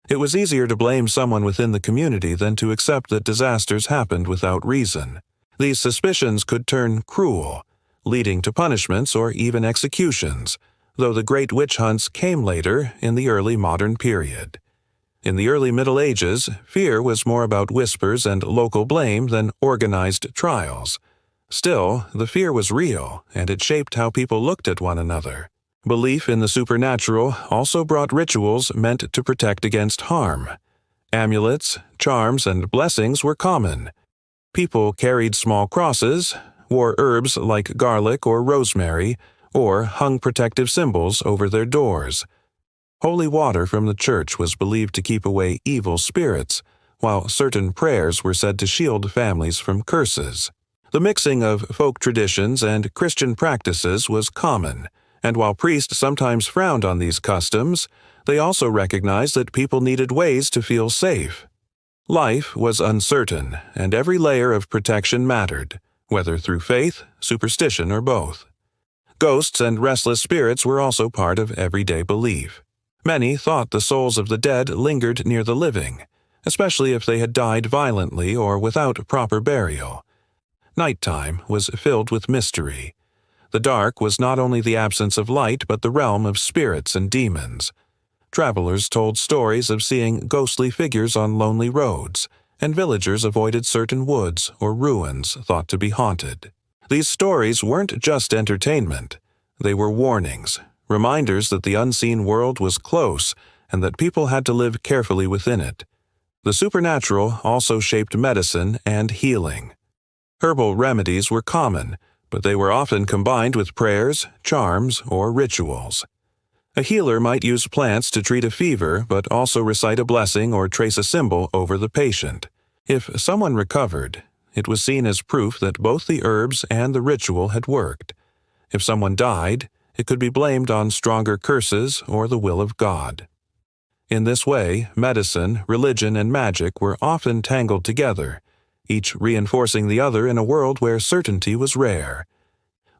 It was easier to blame someone within the community than to accept that disasters happened without reason. These suspicions could turn cruel, leading to punishments or even executions, though the great witch hunts came later in the early modern period. In the early Middle Ages, fear was more about whispers and local blame than organized trials. Still, the fear was real, and it shaped how people looked at one another. Belief in the supernatural also brought rituals meant to protect against harm. Amulets, charms, and blessings were common. People carried small crosses, wore herbs like garlic or rosemary, or hung protective symbols over their doors. Holy water from the church was believed to keep away evil spirits, while certain prayers were said to shield families from curses. The mixing of folk traditions and Christian practices was common, and while priests sometimes frowned on these customs, they also recognized that people needed ways to feel safe. Life was uncertain, and every layer of protection mattered, whether through faith, superstition, or both. Ghosts and restless spirits were also part of everyday belief. Many thought the souls of the dead lingered near the living, especially if they had died violently or without proper burial. Nighttime was filled with mystery. The dark was not only the absence of light but the realm of spirits and demons. Travelers told stories of seeing ghostly figures on lonely roads, and villagers avoided certain woods or ruins thought to be haunted. These stories weren't just entertainment. They were warnings, reminders that the unseen world was close and that people had to live carefully within it. The supernatural also shaped medicine and healing. Herbal remedies were common, but they were often combined with prayers, charms, or rituals. A healer might use plants to treat a fever, but also recite a blessing or trace a symbol over the patient. If someone recovered, it was seen as proof that both the herbs and the ritual had worked. If someone died, it could be blamed on stronger curses or the will of God. In this way, medicine, religion, and magic were often tangled together, each reinforcing the other in a world where certainty was rare.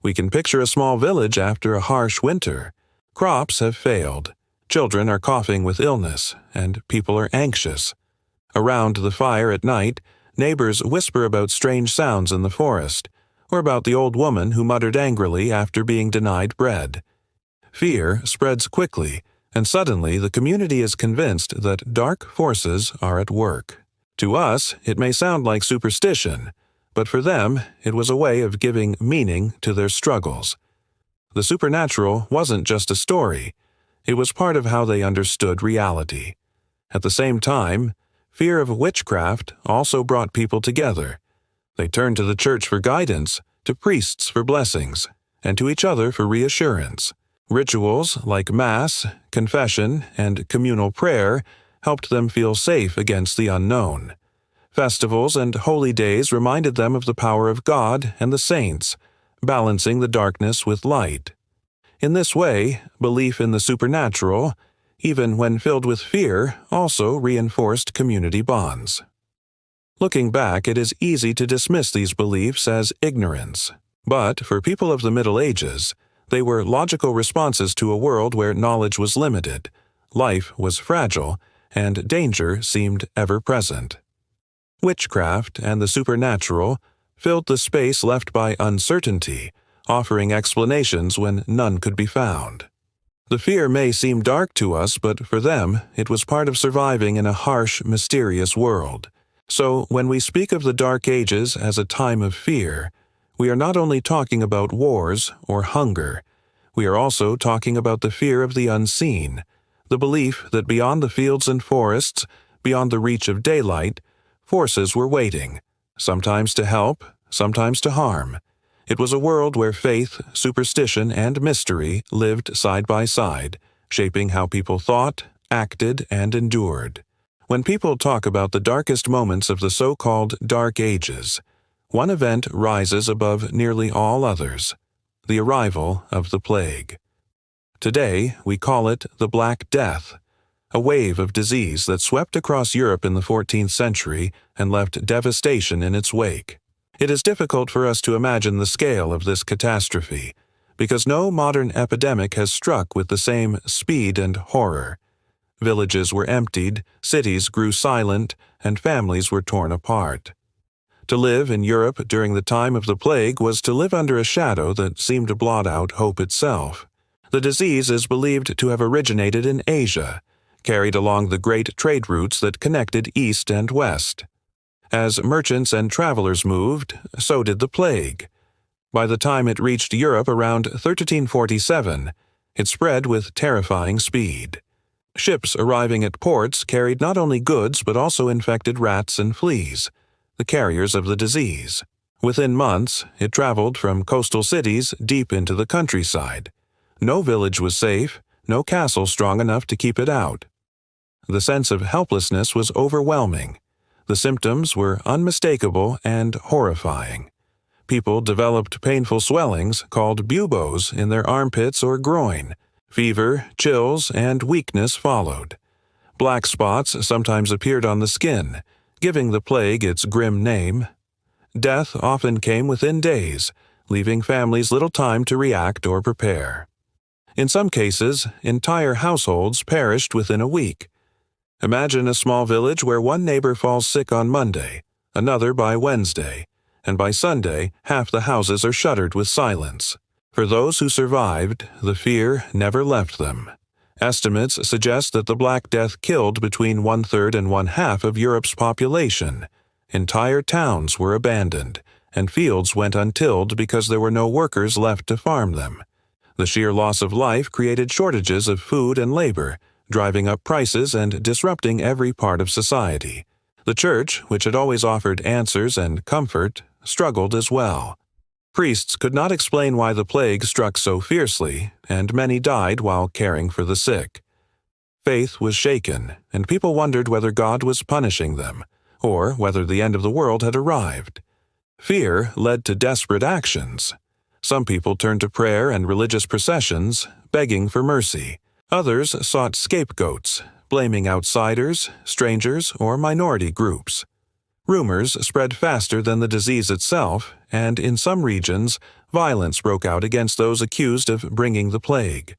We can picture a small village after a harsh winter. Crops have failed. Children are coughing with illness, and people are anxious. Around the fire at night, neighbors whisper about strange sounds in the forest, or about the old woman who muttered angrily after being denied bread. Fear spreads quickly, and suddenly the community is convinced that dark forces are at work. To us, it may sound like superstition, but for them, it was a way of giving meaning to their struggles. The supernatural wasn't just a story. It was part of how they understood reality. At the same time, fear of witchcraft also brought people together. They turned to the church for guidance, to priests for blessings, and to each other for reassurance. Rituals like Mass, confession, and communal prayer helped them feel safe against the unknown. Festivals and holy days reminded them of the power of God and the saints, balancing the darkness with light. In this way, belief in the supernatural, even when filled with fear, also reinforced community bonds. Looking back, it is easy to dismiss these beliefs as ignorance. But for people of the Middle Ages, they were logical responses to a world where knowledge was limited, life was fragile, and danger seemed ever present. Witchcraft and the supernatural filled the space left by uncertainty, offering explanations when none could be found. The fear may seem dark to us, but for them, it was part of surviving in a harsh, mysterious world. So, when we speak of the Dark Ages as a time of fear, we are not only talking about wars or hunger, we are also talking about the fear of the unseen, the belief that beyond the fields and forests, beyond the reach of daylight, forces were waiting, sometimes to help, sometimes to harm. It was a world where faith, superstition, and mystery lived side by side, shaping how people thought, acted, and endured. When people talk about the darkest moments of the so-called Dark Ages, one event rises above nearly all others: the arrival of the plague. Today, we call it the Black Death, a wave of disease that swept across Europe in the 14th century and left devastation in its wake. It is difficult for us to imagine the scale of this catastrophe, because no modern epidemic has struck with the same speed and horror. Villages were emptied, cities grew silent, and families were torn apart. To live in Europe during the time of the plague was to live under a shadow that seemed to blot out hope itself. The disease is believed to have originated in Asia, carried along the great trade routes that connected East and West. As merchants and travelers moved, so did the plague. By the time it reached Europe around 1347, it spread with terrifying speed. Ships arriving at ports carried not only goods but also infected rats and fleas, the carriers of the disease. Within months, it traveled from coastal cities deep into the countryside. No village was safe, no castle strong enough to keep it out. The sense of helplessness was overwhelming. The symptoms were unmistakable and horrifying. People developed painful swellings called buboes in their armpits or groin. Fever, chills, and weakness followed. Black spots sometimes appeared on the skin, giving the plague its grim name. Death often came within days, leaving families little time to react or prepare. In some cases, entire households perished within a week. Imagine a small village where one neighbor falls sick on Monday, another by Wednesday, and by Sunday, half the houses are shuttered with silence. For those who survived, the fear never left them. Estimates suggest that the Black Death killed between 1/3 and 1/2 of Europe's population. Entire towns were abandoned, and fields went untilled because there were no workers left to farm them. The sheer loss of life created shortages of food and labor, driving up prices and disrupting every part of society. The church, which had always offered answers and comfort, struggled as well. Priests could not explain why the plague struck so fiercely, and many died while caring for the sick. Faith was shaken, and people wondered whether God was punishing them, or whether the end of the world had arrived. Fear led to desperate actions. Some people turned to prayer and religious processions, begging for mercy. Others sought scapegoats, blaming outsiders, strangers, or minority groups. Rumors spread faster than the disease itself, and in some regions, violence broke out against those accused of bringing the plague.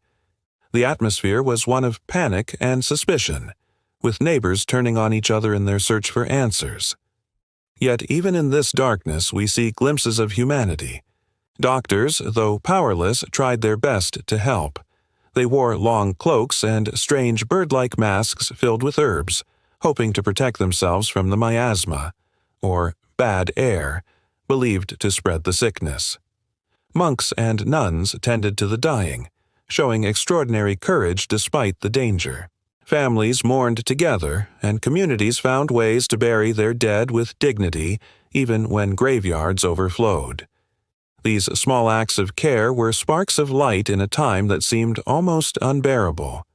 The atmosphere was one of panic and suspicion, with neighbors turning on each other in their search for answers. Yet even in this darkness we see glimpses of humanity. Doctors, though powerless, tried their best to help. They wore long cloaks and strange bird-like masks filled with herbs, hoping to protect themselves from the miasma, or bad air, believed to spread the sickness. Monks and nuns tended to the dying, showing extraordinary courage despite the danger. Families mourned together, and communities found ways to bury their dead with dignity, even when graveyards overflowed. These small acts of care were sparks of light in a time that seemed almost unbearable.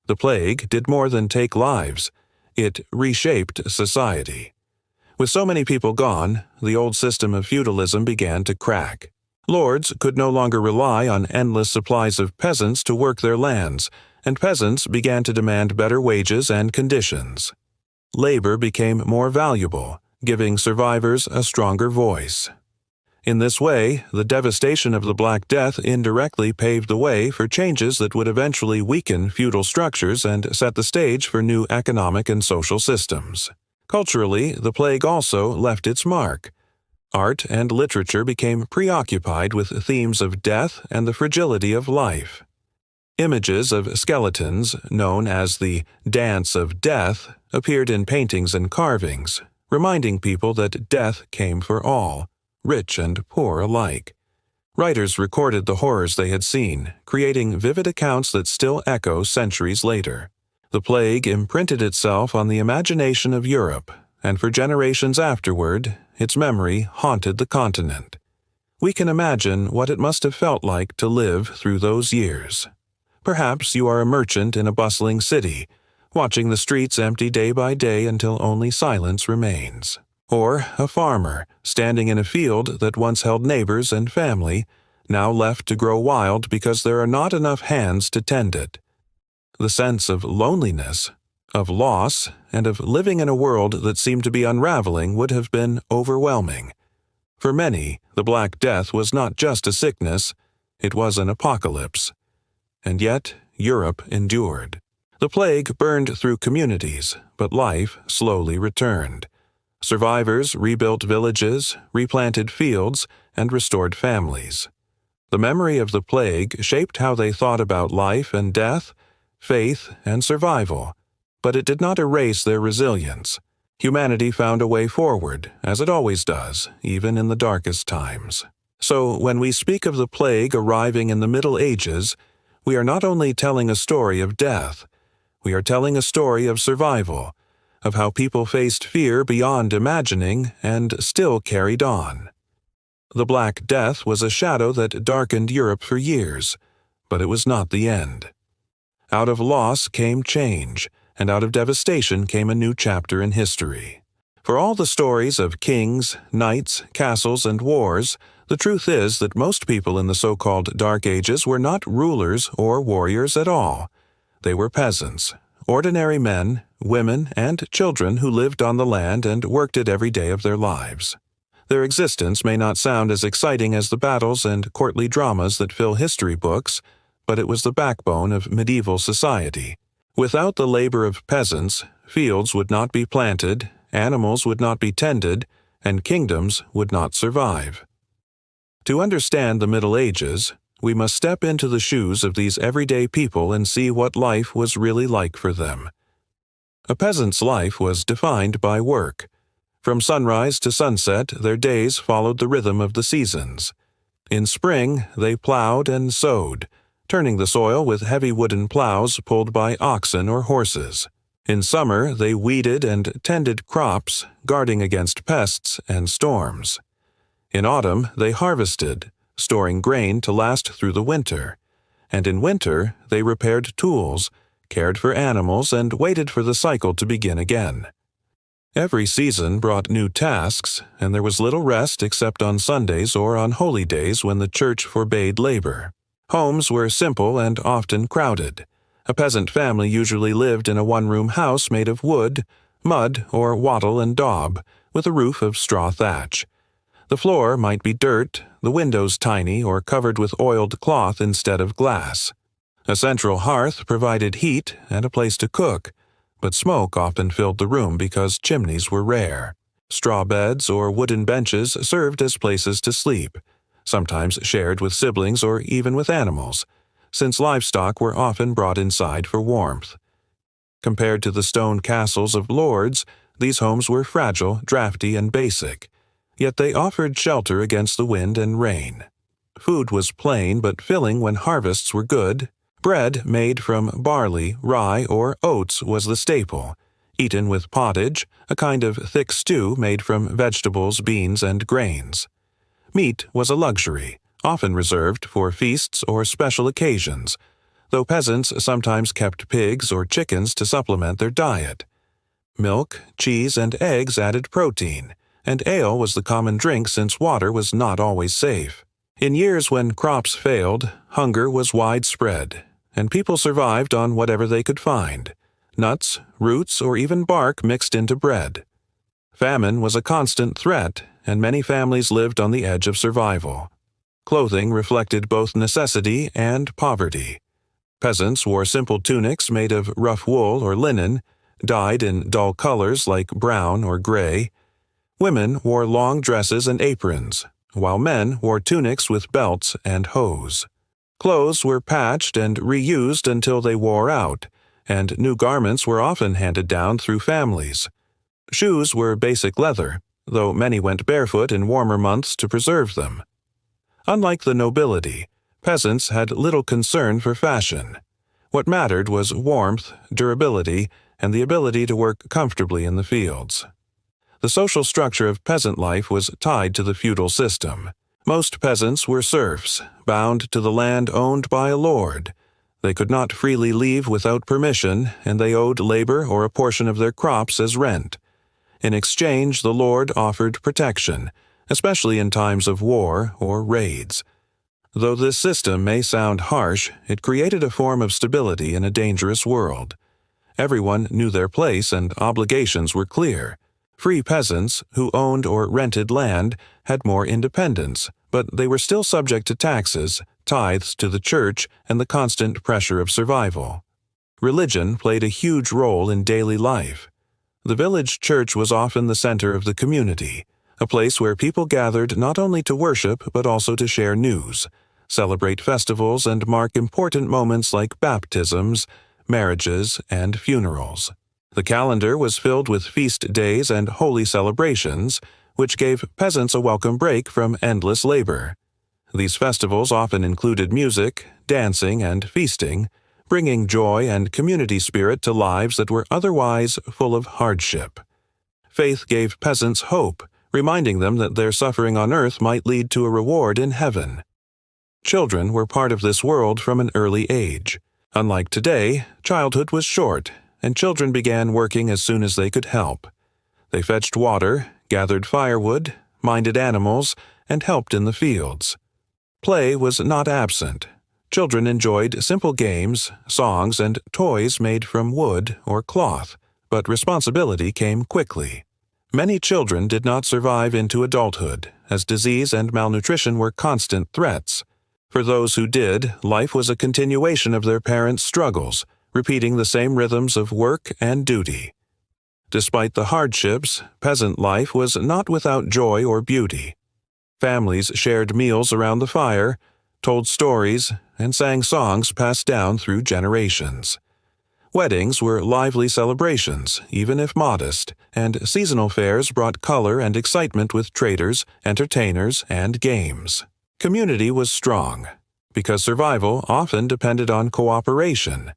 The plague did more than take lives. It reshaped society. With so many people gone, the old system of feudalism began to crack. Lords could no longer rely on endless supplies of peasants to work their lands, and peasants began to demand better wages and conditions. Labor became more valuable, giving survivors a stronger voice. In this way, the devastation of the Black Death indirectly paved the way for changes that would eventually weaken feudal structures and set the stage for new economic and social systems. Culturally, the plague also left its mark. Art and literature became preoccupied with themes of death and the fragility of life. Images of skeletons, known as the Dance of Death, appeared in paintings and carvings, reminding people that death came for all, rich and poor alike. Writers recorded the horrors they had seen, creating vivid accounts that still echo centuries later. The plague imprinted itself on the imagination of Europe, and for generations afterward, its memory haunted the continent. We can imagine what it must have felt like to live through those years. Perhaps you are a merchant in a bustling city, watching the streets empty day by day until only silence remains. Or a farmer, standing in a field that once held neighbors and family, now left to grow wild because there are not enough hands to tend it. The sense of loneliness, of loss, and of living in a world that seemed to be unraveling would have been overwhelming. For many, the Black Death was not just a sickness, it was an apocalypse. And yet, Europe endured. The plague burned through communities, but life slowly returned. Survivors rebuilt villages, replanted fields, and restored families. The memory of the plague shaped how they thought about life and death, faith and survival, but it did not erase their resilience. Humanity found a way forward, as it always does, even in the darkest times. So, when we speak of the plague arriving in the Middle Ages, we are not only telling a story of death, we are telling a story of survival, of how people faced fear beyond imagining and still carried on. The Black Death was a shadow that darkened Europe for years, but it was not the end. Out of loss came change, and out of devastation came a new chapter in history. For all the stories of kings, knights, castles, and wars, the truth is that most people in the so-called Dark Ages were not rulers or warriors at all. They were peasants, ordinary men, women, and children who lived on the land and worked it every day of their lives. Their existence may not sound as exciting as the battles and courtly dramas that fill history books, but it was the backbone of medieval society. Without the labor of peasants, fields would not be planted, animals would not be tended, and kingdoms would not survive. To understand the Middle Ages, we must step into the shoes of these everyday people and see what life was really like for them. A peasant's life was defined by work. From sunrise to sunset, their days followed the rhythm of the seasons. In spring, they plowed and sowed, turning the soil with heavy wooden plows pulled by oxen or horses. In summer, they weeded and tended crops, guarding against pests and storms. In autumn, they harvested, storing grain to last through the winter. And in winter, they repaired tools, cared for animals, and waited for the cycle to begin again. Every season brought new tasks, and there was little rest except on Sundays or on holy days when the church forbade labor. Homes were simple and often crowded. A peasant family usually lived in a one-room house made of wood, mud, or wattle and daub, with a roof of straw thatch. The floor might be dirt, the windows tiny or covered with oiled cloth instead of glass. A central hearth provided heat and a place to cook, but smoke often filled the room because chimneys were rare. Straw beds or wooden benches served as places to sleep, sometimes shared with siblings or even with animals, since livestock were often brought inside for warmth. Compared to the stone castles of lords, these homes were fragile, drafty, and basic, yet they offered shelter against the wind and rain. Food was plain but filling when harvests were good. Bread made from barley, rye, or oats was the staple, eaten with pottage, a kind of thick stew made from vegetables, beans, and grains. Meat was a luxury, often reserved for feasts or special occasions, though peasants sometimes kept pigs or chickens to supplement their diet. Milk, cheese, and eggs added protein, and ale was the common drink since water was not always safe. In years when crops failed, hunger was widespread, and people survived on whatever they could find: nuts, roots, or even bark mixed into bread. Famine was a constant threat, and many families lived on the edge of survival. Clothing reflected both necessity and poverty. Peasants wore simple tunics made of rough wool or linen, dyed in dull colors like brown or gray. Women wore long dresses and aprons, while men wore tunics with belts and hose. Clothes were patched and reused until they wore out, and new garments were often handed down through families. Shoes were basic leather, though many went barefoot in warmer months to preserve them. Unlike the nobility, peasants had little concern for fashion. What mattered was warmth, durability, and the ability to work comfortably in the fields. The social structure of peasant life was tied to the feudal system. Most peasants were serfs, bound to the land owned by a lord. They could not freely leave without permission, and they owed labor or a portion of their crops as rent. In exchange, the lord offered protection, especially in times of war or raids. Though this system may sound harsh, it created a form of stability in a dangerous world. Everyone knew their place and obligations were clear. Free peasants, who owned or rented land, had more independence, but they were still subject to taxes, tithes to the church, and the constant pressure of survival. Religion played a huge role in daily life. The village church was often the center of the community, a place where people gathered not only to worship but also to share news, celebrate festivals, and mark important moments like baptisms, marriages, and funerals. The calendar was filled with feast days and holy celebrations, which gave peasants a welcome break from endless labor. These festivals often included music, dancing, and feasting, bringing joy and community spirit to lives that were otherwise full of hardship. Faith gave peasants hope, reminding them that their suffering on earth might lead to a reward in heaven. Children were part of this world from an early age. Unlike today, childhood was short, and children began working as soon as they could help. They fetched water, gathered firewood, minded animals, and helped in the fields. Play was not absent. Children enjoyed simple games, songs, and toys made from wood or cloth, but responsibility came quickly. Many children did not survive into adulthood, as disease and malnutrition were constant threats. For those who did, life was a continuation of their parents' struggles, repeating the same rhythms of work and duty. Despite the hardships, peasant life was not without joy or beauty. Families shared meals around the fire, told stories, and sang songs passed down through generations. Weddings were lively celebrations, even if modest, and seasonal fairs brought color and excitement with traders, entertainers, and games. Community was strong, because survival often depended on cooperation.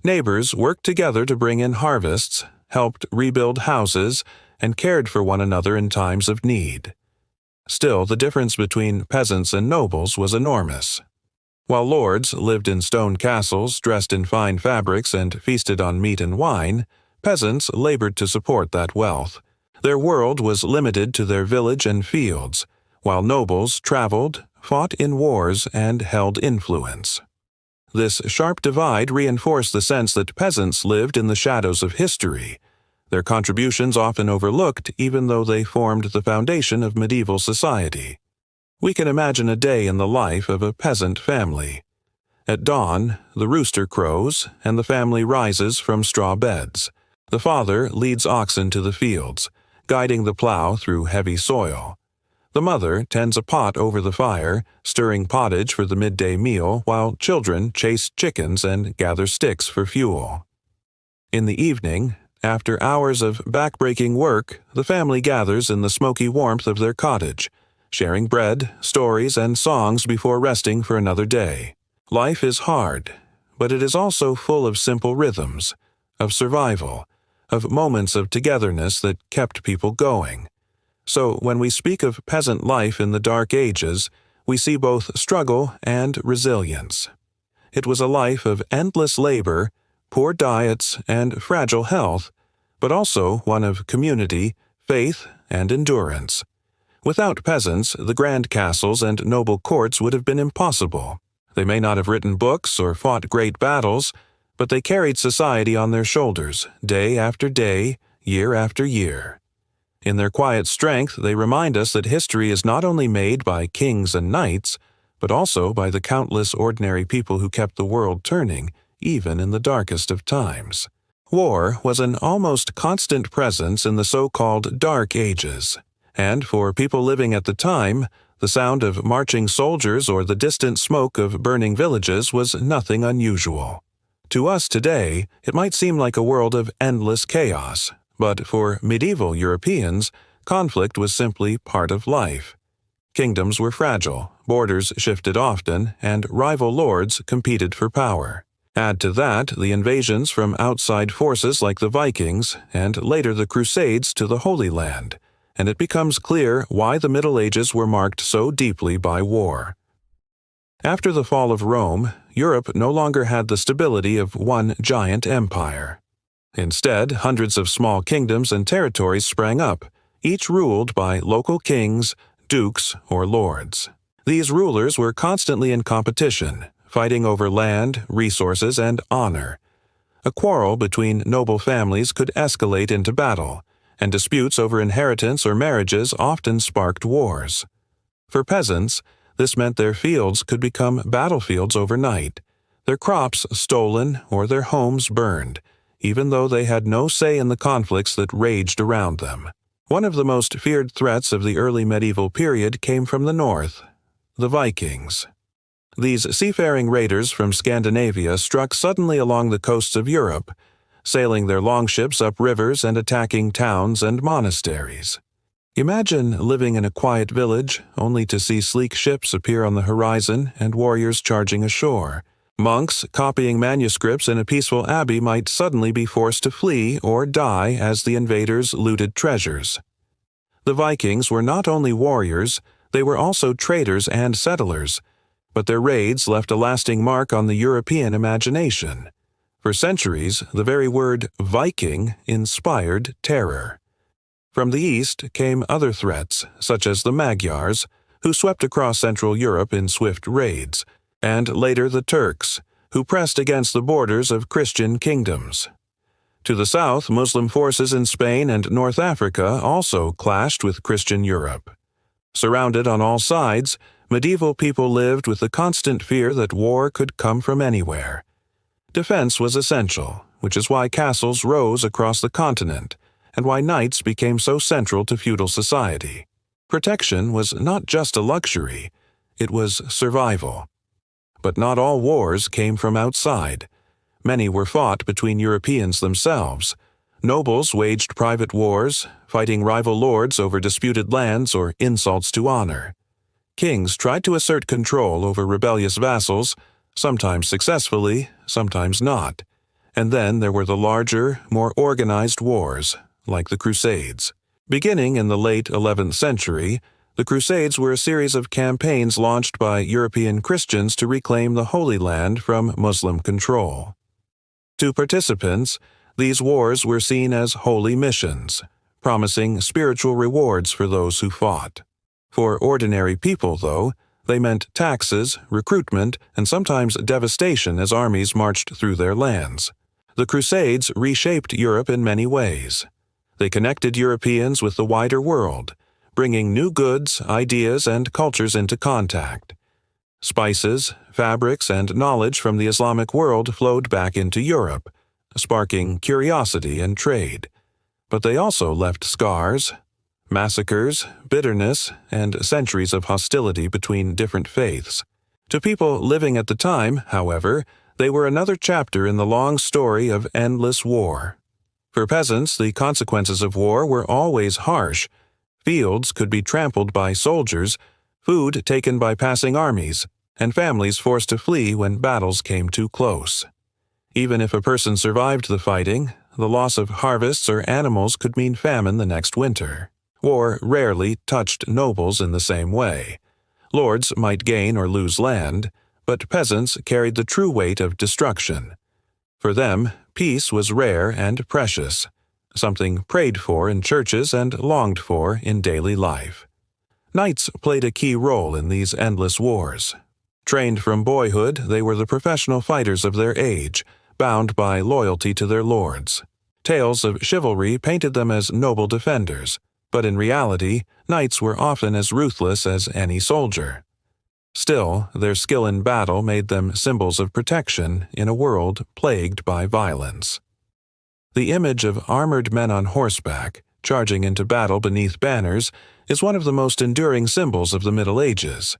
Neighbors worked together to bring in harvests, helped rebuild houses, and cared for one another in times of need. Still, the difference between peasants and nobles was enormous. While lords lived in stone castles dressed in fine fabrics and feasted on meat and wine, peasants labored to support that wealth. Their world was limited to their village and fields, while nobles traveled, fought in wars, and held influence. This sharp divide reinforced the sense that peasants lived in the shadows of history, their contributions often overlooked even though they formed the foundation of medieval society. We can imagine a day in the life of a peasant family. At dawn, the rooster crows, and the family rises from straw beds. The father leads oxen to the fields, guiding the plow through heavy soil. The mother tends a pot over the fire, stirring pottage for the midday meal, while children chase chickens and gather sticks for fuel. In the evening, after hours of back-breaking work, the family gathers in the smoky warmth of their cottage, sharing bread, stories, and songs before resting for another day. Life is hard, but it is also full of simple rhythms, of survival, of moments of togetherness that kept people going. So when we speak of peasant life in the Dark Ages, we see both struggle and resilience. It was a life of endless labor, poor diets, and fragile health, but also one of community, faith, and endurance. Without peasants, the grand castles and noble courts would have been impossible. They may not have written books or fought great battles, but they carried society on their shoulders, day after day, year after year. In their quiet strength, they remind us that history is not only made by kings and knights, but also by the countless ordinary people who kept the world turning, even in the darkest of times. War was an almost constant presence in the so-called Dark Ages, and for people living at the time, the sound of marching soldiers or the distant smoke of burning villages was nothing unusual. To us today, it might seem like a world of endless chaos, but for medieval Europeans, conflict was simply part of life. Kingdoms were fragile, borders shifted often, and rival lords competed for power. Add to that the invasions from outside forces like the Vikings, and later the Crusades to the Holy Land, and it becomes clear why the Middle Ages were marked so deeply by war. After the fall of Rome, Europe no longer had the stability of one giant empire. Instead, hundreds of small kingdoms and territories sprang up, each ruled by local kings, dukes, or lords. These rulers were constantly in competition, fighting over land, resources, and honor. A quarrel between noble families could escalate into battle, and disputes over inheritance or marriages often sparked wars. For peasants, this meant their fields could become battlefields overnight, their crops stolen or their homes burned, even though they had no say in the conflicts that raged around them. One of the most feared threats of the early medieval period came from the north, the Vikings. These seafaring raiders from Scandinavia struck suddenly along the coasts of Europe, sailing their longships up rivers and attacking towns and monasteries. Imagine living in a quiet village only to see sleek ships appear on the horizon and warriors charging ashore. Monks copying manuscripts in a peaceful abbey might suddenly be forced to flee or die as the invaders looted treasures. The Vikings were not only warriors, they were also traders and settlers, but their raids left a lasting mark on the European imagination. For centuries, the very word Viking inspired terror. From the east came other threats, such as the Magyars, who swept across Central Europe in swift raids, and later the Turks, who pressed against the borders of Christian kingdoms. To the south, Muslim forces in Spain and North Africa also clashed with Christian Europe. Surrounded on all sides, medieval people lived with the constant fear that war could come from anywhere. Defense was essential, which is why castles rose across the continent, and why knights became so central to feudal society. Protection was not just a luxury, it was survival. But not all wars came from outside. Many were fought between Europeans themselves. Nobles waged private wars, fighting rival lords over disputed lands or insults to honor. Kings tried to assert control over rebellious vassals, sometimes successfully, sometimes not. And then there were the larger, more organized wars, like the Crusades. Beginning in the late 11th century, the Crusades were a series of campaigns launched by European Christians to reclaim the Holy Land from Muslim control. To participants, these wars were seen as holy missions, promising spiritual rewards for those who fought. For ordinary people, though, they meant taxes, recruitment, and sometimes devastation as armies marched through their lands. The Crusades reshaped Europe in many ways. They connected Europeans with the wider world, bringing new goods, ideas, and cultures into contact. Spices, fabrics, and knowledge from the Islamic world flowed back into Europe, sparking curiosity and trade. But they also left scars, massacres, bitterness, and centuries of hostility between different faiths. To people living at the time, however, they were another chapter in the long story of endless war. For peasants, the consequences of war were always harsh. Fields could be trampled by soldiers, food taken by passing armies, and families forced to flee when battles came too close. Even if a person survived the fighting, the loss of harvests or animals could mean famine the next winter. War rarely touched nobles in the same way. Lords might gain or lose land, but peasants carried the true weight of destruction. For them, peace was rare and precious, something prayed for in churches and longed for in daily life. Knights played a key role in these endless wars. Trained from boyhood, they were the professional fighters of their age, bound by loyalty to their lords. Tales of chivalry painted them as noble defenders, but in reality, knights were often as ruthless as any soldier. Still, their skill in battle made them symbols of protection in a world plagued by violence. The image of armored men on horseback, charging into battle beneath banners, is one of the most enduring symbols of the Middle Ages.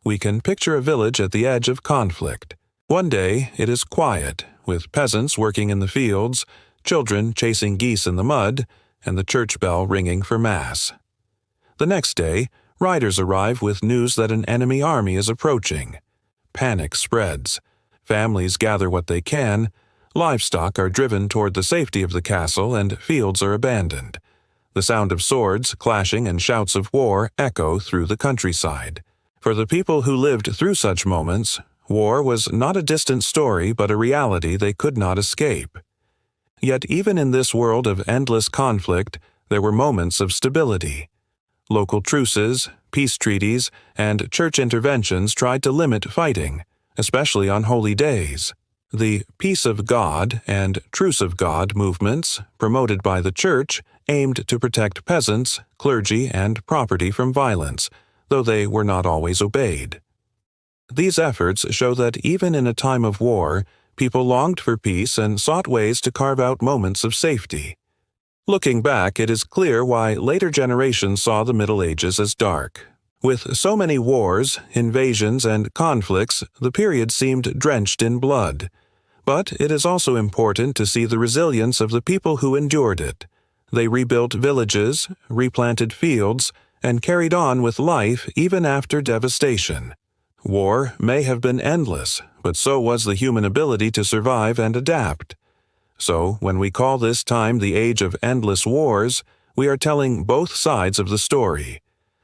We can picture a village at the edge of conflict. One day, it is quiet, with peasants working in the fields, children chasing geese in the mud, and the church bell ringing for Mass. The next day, riders arrive with news that an enemy army is approaching. Panic spreads. Families gather what they can. Livestock are driven toward the safety of the castle, and fields are abandoned. The sound of swords clashing and shouts of war echo through the countryside. For the people who lived through such moments, war was not a distant story but a reality they could not escape. Yet even in this world of endless conflict, there were moments of stability. Local truces, peace treaties, and church interventions tried to limit fighting, especially on holy days. The Peace of God and Truce of God movements, promoted by the Church, aimed to protect peasants, clergy, and property from violence, though they were not always obeyed. These efforts show that even in a time of war, people longed for peace and sought ways to carve out moments of safety. Looking back, it is clear why later generations saw the Middle Ages as dark. With so many wars, invasions, and conflicts, the period seemed drenched in blood. But it is also important to see the resilience of the people who endured it. They rebuilt villages, replanted fields, and carried on with life even after devastation. War may have been endless, but so was the human ability to survive and adapt. So, when we call this time the Age of Endless Wars, we are telling both sides of the story.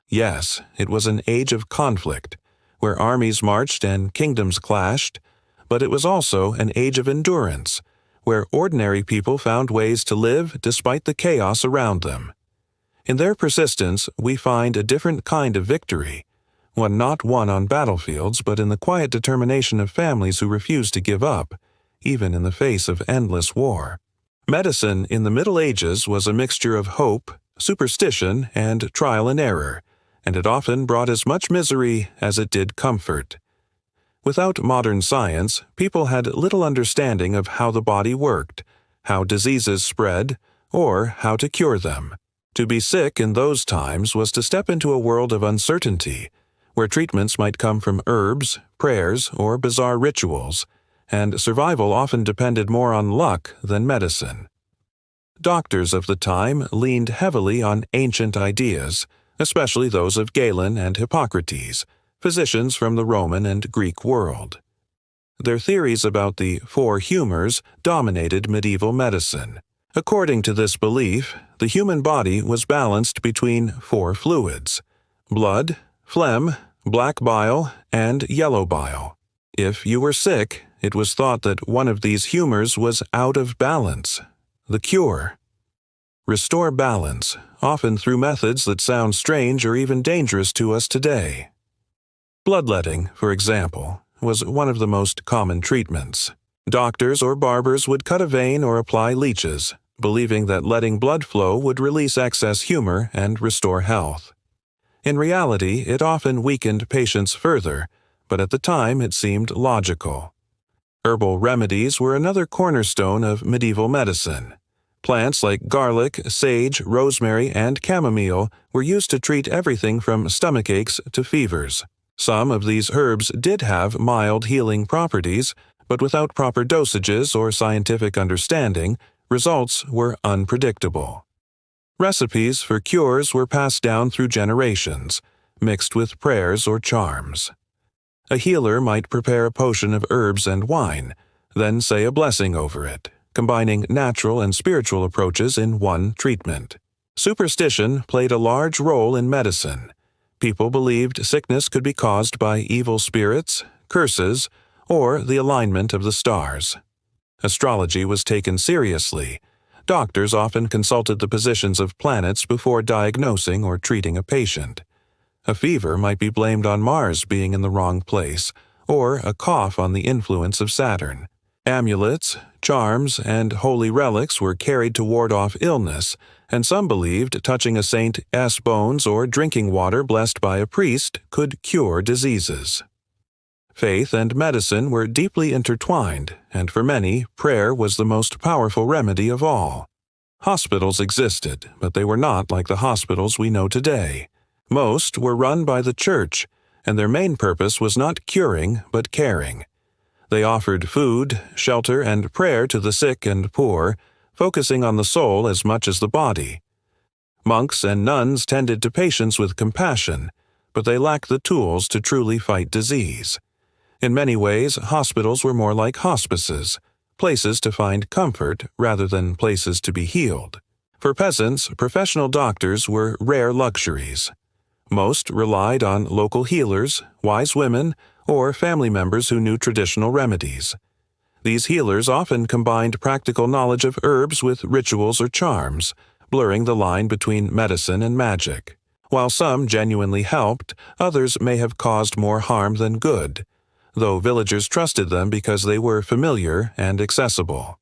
Yes, it was an age of conflict, where armies marched and kingdoms clashed, but it was also an age of endurance, where ordinary people found ways to live despite the chaos around them. In their persistence, we find a different kind of victory, one not won on battlefields but in the quiet determination of families who refused to give up, even in the face of endless war. Medicine in the Middle Ages was a mixture of hope, superstition, and trial and error, and it often brought as much misery as it did comfort. Without modern science, people had little understanding of how the body worked, how diseases spread, or how to cure them. To be sick in those times was to step into a world of uncertainty, where treatments might come from herbs, prayers, or bizarre rituals, and survival often depended more on luck than medicine. Doctors of the time leaned heavily on ancient ideas, especially those of Galen and Hippocrates, physicians from the Roman and Greek world. Their theories about the four humors dominated medieval medicine. According to this belief, the human body was balanced between four fluids: blood, phlegm, black bile, and yellow bile. If you were sick, it was thought that one of these humors was out of balance. The cure: restore balance, often through methods that sound strange or even dangerous to us today. Bloodletting, for example, was one of the most common treatments. Doctors or barbers would cut a vein or apply leeches, believing that letting blood flow would release excess humor and restore health. In reality, it often weakened patients further, but at the time it seemed logical. Herbal remedies were another cornerstone of medieval medicine. Plants like garlic, sage, rosemary, and chamomile were used to treat everything from stomach aches to fevers. Some of these herbs did have mild healing properties, but without proper dosages or scientific understanding, results were unpredictable. Recipes for cures were passed down through generations, mixed with prayers or charms. A healer might prepare a potion of herbs and wine, then say a blessing over it, combining natural and spiritual approaches in one treatment. Superstition played a large role in medicine. People believed sickness could be caused by evil spirits, curses, or the alignment of the stars. Astrology was taken seriously. Doctors often consulted the positions of planets before diagnosing or treating a patient. A fever might be blamed on Mars being in the wrong place, or a cough on the influence of Saturn. Amulets, charms, and holy relics were carried to ward off illness, and some believed touching a saint's bones or drinking water blessed by a priest could cure diseases. Faith and medicine were deeply intertwined, and for many, prayer was the most powerful remedy of all. Hospitals existed, but they were not like the hospitals we know today. Most were run by the church, and their main purpose was not curing but caring. They offered food, shelter, and prayer to the sick and poor, focusing on the soul as much as the body. Monks and nuns tended to patients with compassion, but they lacked the tools to truly fight disease. In many ways, hospitals were more like hospices, places to find comfort rather than places to be healed. For peasants, professional doctors were rare luxuries. Most relied on local healers, wise women, or family members who knew traditional remedies. These healers often combined practical knowledge of herbs with rituals or charms, blurring the line between medicine and magic. While some genuinely helped, others may have caused more harm than good, though villagers trusted them because they were familiar and accessible.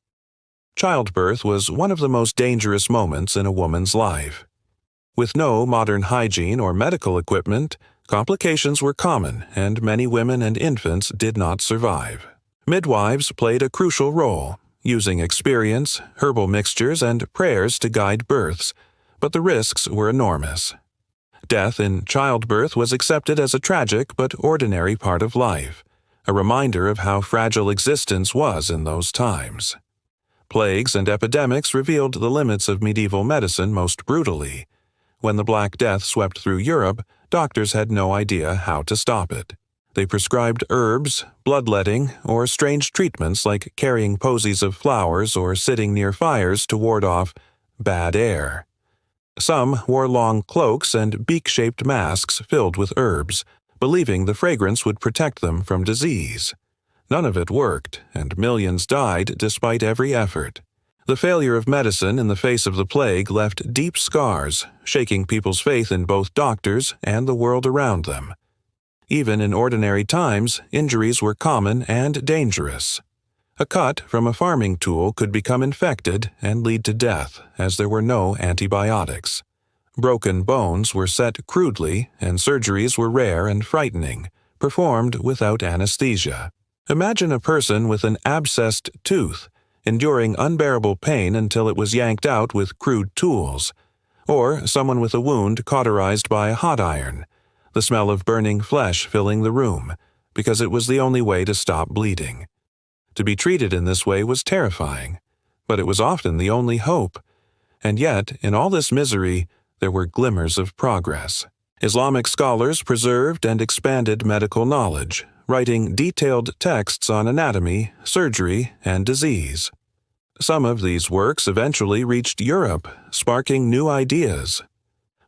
Childbirth was one of the most dangerous moments in a woman's life. With no modern hygiene or medical equipment, complications were common, and many women and infants did not survive. Midwives played a crucial role, using experience, herbal mixtures, and prayers to guide births, but the risks were enormous. Death in childbirth was accepted as a tragic but ordinary part of life, a reminder of how fragile existence was in those times. Plagues and epidemics revealed the limits of medieval medicine most brutally. When the Black Death swept through Europe, doctors had no idea how to stop it. They prescribed herbs, bloodletting, or strange treatments like carrying posies of flowers or sitting near fires to ward off bad air. Some wore long cloaks and beak-shaped masks filled with herbs, believing the fragrance would protect them from disease. None of it worked, and millions died despite every effort. The failure of medicine in the face of the plague left deep scars, shaking people's faith in both doctors and the world around them. Even in ordinary times, injuries were common and dangerous. A cut from a farming tool could become infected and lead to death, as there were no antibiotics. Broken bones were set crudely, and surgeries were rare and frightening, performed without anesthesia. Imagine a person with an abscessed tooth, enduring unbearable pain until it was yanked out with crude tools, or someone with a wound cauterized by a hot iron, the smell of burning flesh filling the room, because it was the only way to stop bleeding. To be treated in this way was terrifying, but it was often the only hope. And yet, in all this misery, there were glimmers of progress. Islamic scholars preserved and expanded medical knowledge, writing detailed texts on anatomy, surgery, and disease. Some of these works eventually reached Europe, sparking new ideas.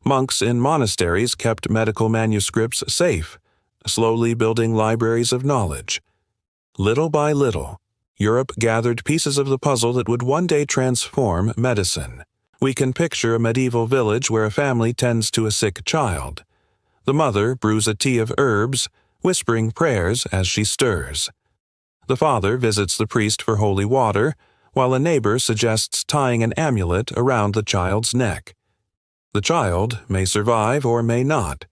Monks in monasteries kept medical manuscripts safe, slowly building libraries of knowledge. Little by little, Europe gathered pieces of the puzzle that would one day transform medicine. We can picture a medieval village where a family tends to a sick child. The mother brews a tea of herbs, whispering prayers as she stirs. The father visits the priest for holy water, while a neighbor suggests tying an amulet around the child's neck. The child may survive or may not,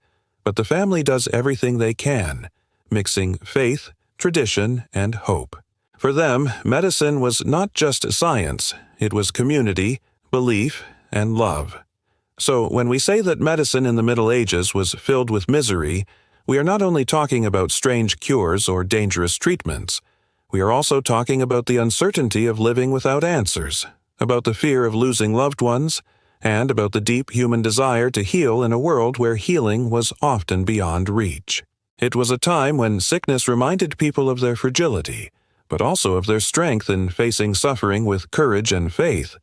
but the family does everything they can, mixing faith, tradition, and hope. For them, medicine was not just science, it was community, belief, and love. So when we say that medicine in the Middle Ages was filled with misery, we are not only talking about strange cures or dangerous treatments. We are also talking about the uncertainty of living without answers, about the fear of losing loved ones, and about the deep human desire to heal in a world where healing was often beyond reach. It was a time when sickness reminded people of their fragility, but also of their strength in facing suffering with courage and faith.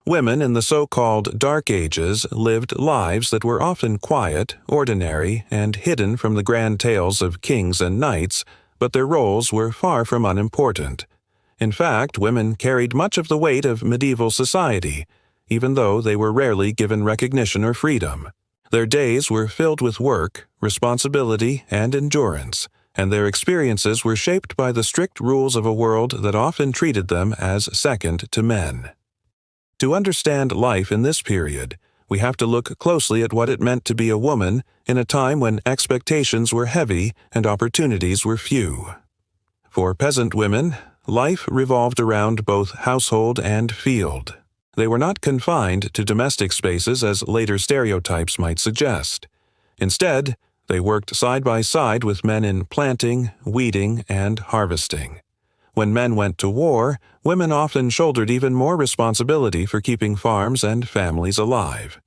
Women in the so-called Dark Ages lived lives that were often quiet, ordinary, and hidden from the grand tales of kings and knights, but their roles were far from unimportant. In fact, women carried much of the weight of medieval society, even though they were rarely given recognition or freedom. Their days were filled with work, responsibility, and endurance, and their experiences were shaped by the strict rules of a world that often treated them as second to men. To understand life in this period, we have to look closely at what it meant to be a woman in a time when expectations were heavy and opportunities were few. For peasant women, life revolved around both household and field. They were not confined to domestic spaces as later stereotypes might suggest. Instead, they worked side by side with men in planting, weeding, and harvesting. When men went to war, women often shouldered even more responsibility for keeping farms and families alive.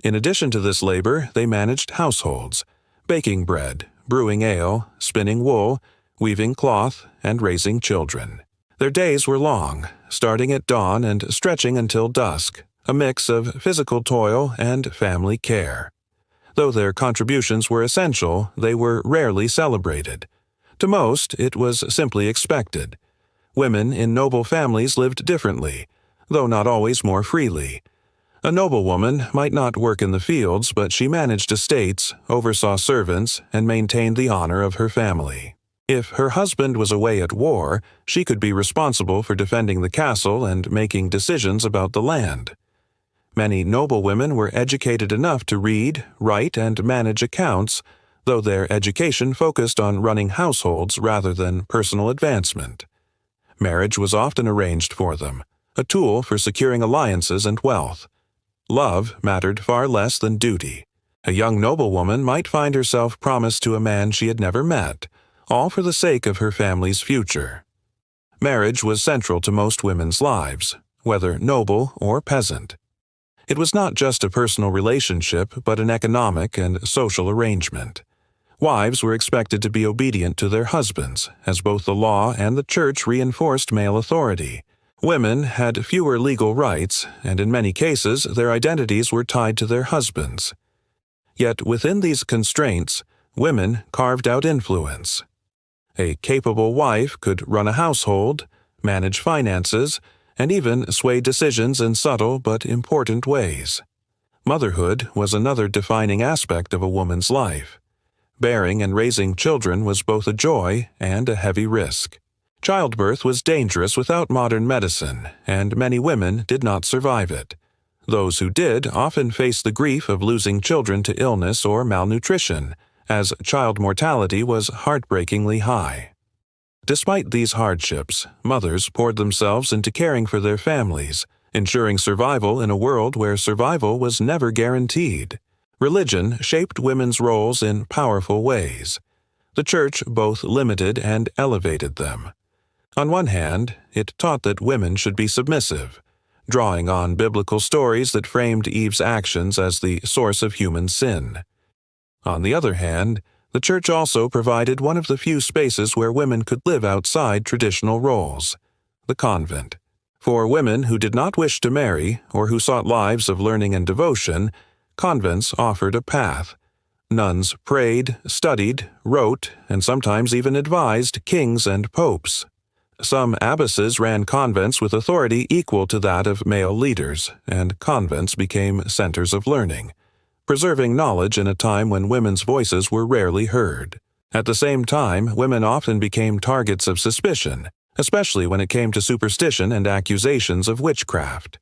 In addition to this labor, they managed households, baking bread, brewing ale, spinning wool, weaving cloth, and raising children. Their days were long, starting at dawn and stretching until dusk, a mix of physical toil and family care. Though their contributions were essential, they were rarely celebrated. To most, it was simply expected. Women in noble families lived differently, though not always more freely. A noblewoman might not work in the fields, but she managed estates, oversaw servants, and maintained the honor of her family. If her husband was away at war, she could be responsible for defending the castle and making decisions about the land. Many noblewomen were educated enough to read, write, and manage accounts, though their education focused on running households rather than personal advancement. Marriage was often arranged for them, a tool for securing alliances and wealth. Love mattered far less than duty. A young noblewoman might find herself promised to a man she had never met, all for the sake of her family's future. Marriage was central to most women's lives, whether noble or peasant. It was not just a personal relationship, but an economic and social arrangement. Wives were expected to be obedient to their husbands, as both the law and the church reinforced male authority. Women had fewer legal rights, and in many cases their identities were tied to their husbands. Yet within these constraints, women carved out influence. A capable wife could run a household, manage finances, and even sway decisions in subtle but important ways. Motherhood was another defining aspect of a woman's life. Bearing and raising children was both a joy and a heavy risk. Childbirth was dangerous without modern medicine, and many women did not survive it. Those who did often faced the grief of losing children to illness or malnutrition, as child mortality was heartbreakingly high. Despite these hardships, mothers poured themselves into caring for their families, ensuring survival in a world where survival was never guaranteed. Religion shaped women's roles in powerful ways. The church both limited and elevated them. On one hand, it taught that women should be submissive, drawing on biblical stories that framed Eve's actions as the source of human sin. On the other hand, the church also provided one of the few spaces where women could live outside traditional roles, the convent. For women who did not wish to marry or who sought lives of learning and devotion, convents offered a path. Nuns prayed, studied, wrote, and sometimes even advised kings and popes. Some abbesses ran convents with authority equal to that of male leaders, and convents became centers of learning, preserving knowledge in a time when women's voices were rarely heard. At the same time, women often became targets of suspicion, especially when it came to superstition and accusations of witchcraft.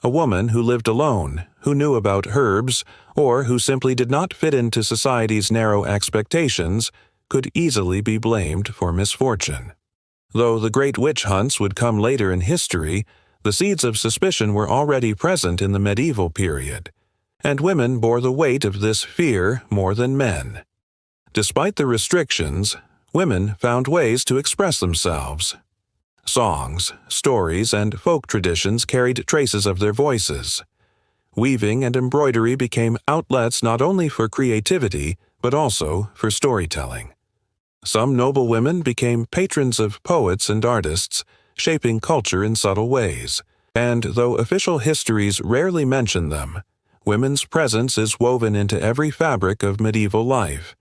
A woman who lived alone, who knew about herbs, or who simply did not fit into society's narrow expectations, could easily be blamed for misfortune. Though the great witch hunts would come later in history, the seeds of suspicion were already present in the medieval period, and women bore the weight of this fear more than men. Despite the restrictions, women found ways to express themselves. Songs, stories, and folk traditions carried traces of their voices. Weaving and embroidery became outlets not only for creativity, but also for storytelling. Some noble women became patrons of poets and artists, shaping culture in subtle ways. And though official histories rarely mention them, women's presence is woven into every fabric of medieval life.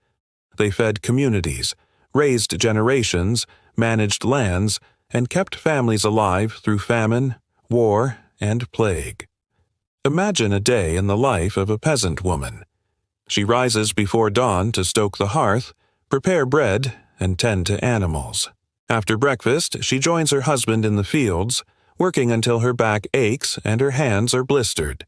They fed communities, raised generations, managed lands, and kept families alive through famine, war, and plague. Imagine a day in the life of a peasant woman. She rises before dawn to stoke the hearth, prepare bread, and tend to animals. After breakfast, she joins her husband in the fields, working until her back aches and her hands are blistered.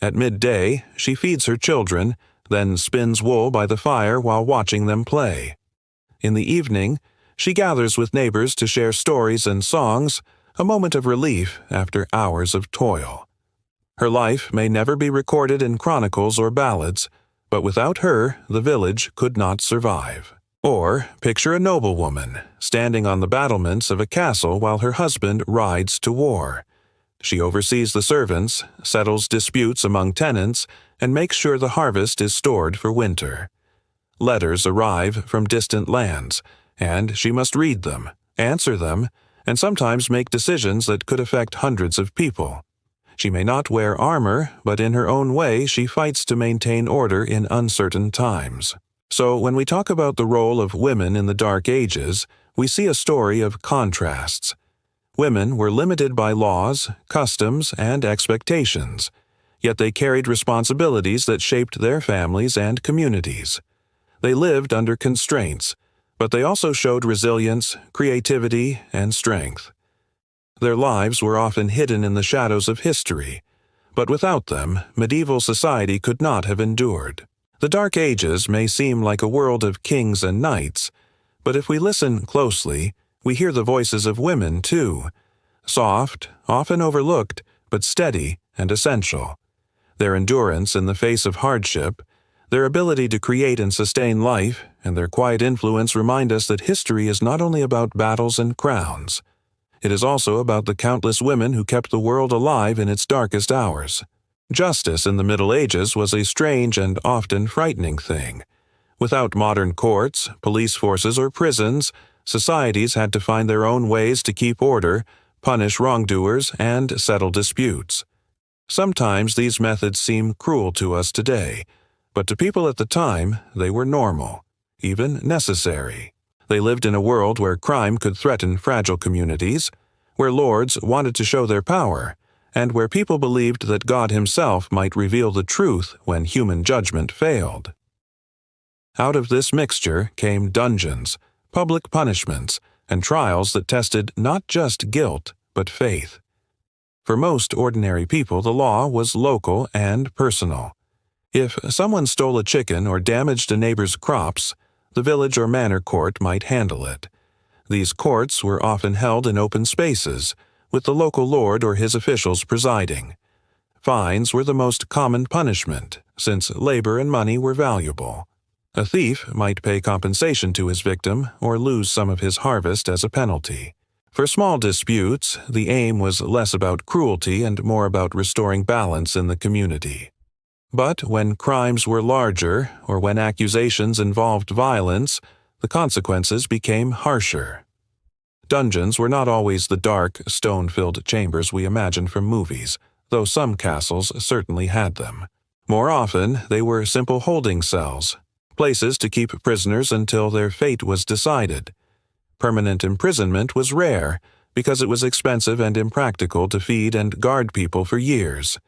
At midday, she feeds her children, then spins wool by the fire while watching them play. In the evening, she gathers with neighbors to share stories and songs, a moment of relief after hours of toil. Her life may never be recorded in chronicles or ballads, but without her, the village could not survive. Or picture a noblewoman standing on the battlements of a castle while her husband rides to war. She oversees the servants, settles disputes among tenants, and makes sure the harvest is stored for winter. Letters arrive from distant lands, and she must read them, answer them, and sometimes make decisions that could affect hundreds of people. She may not wear armor, but in her own way she fights to maintain order in uncertain times. So when we talk about the role of women in the Dark Ages, we see a story of contrasts. Women were limited by laws, customs, and expectations, yet they carried responsibilities that shaped their families and communities. They lived under constraints, but they also showed resilience, creativity, and strength. Their lives were often hidden in the shadows of history, but without them, medieval society could not have endured. The Dark Ages may seem like a world of kings and knights, but if we listen closely, we hear the voices of women too. Soft, often overlooked, but steady and essential. Their endurance in the face of hardship, their ability to create and sustain life, and their quiet influence remind us that history is not only about battles and crowns. It is also about the countless women who kept the world alive in its darkest hours. Justice in the Middle Ages was a strange and often frightening thing. Without modern courts, police forces, or prisons, societies had to find their own ways to keep order, punish wrongdoers, and settle disputes. Sometimes these methods seem cruel to us today, but to people at the time, they were normal, even necessary. They lived in a world where crime could threaten fragile communities, where lords wanted to show their power, and where people believed that God himself might reveal the truth when human judgment failed. Out of this mixture came dungeons, public punishments, and trials that tested not just guilt, but faith. For most ordinary people, the law was local and personal. If someone stole a chicken or damaged a neighbor's crops, the village or manor court might handle it. These courts were often held in open spaces, with the local lord or his officials presiding. Fines were the most common punishment, since labor and money were valuable. A thief might pay compensation to his victim or lose some of his harvest as a penalty. For small disputes, the aim was less about cruelty and more about restoring balance in the community. But when crimes were larger, or when accusations involved violence, the consequences became harsher. Dungeons were not always the dark, stone-filled chambers we imagine from movies, though some castles certainly had them. More often, they were simple holding cells, places to keep prisoners until their fate was decided. Permanent imprisonment was rare, because it was expensive and impractical to feed and guard people for years.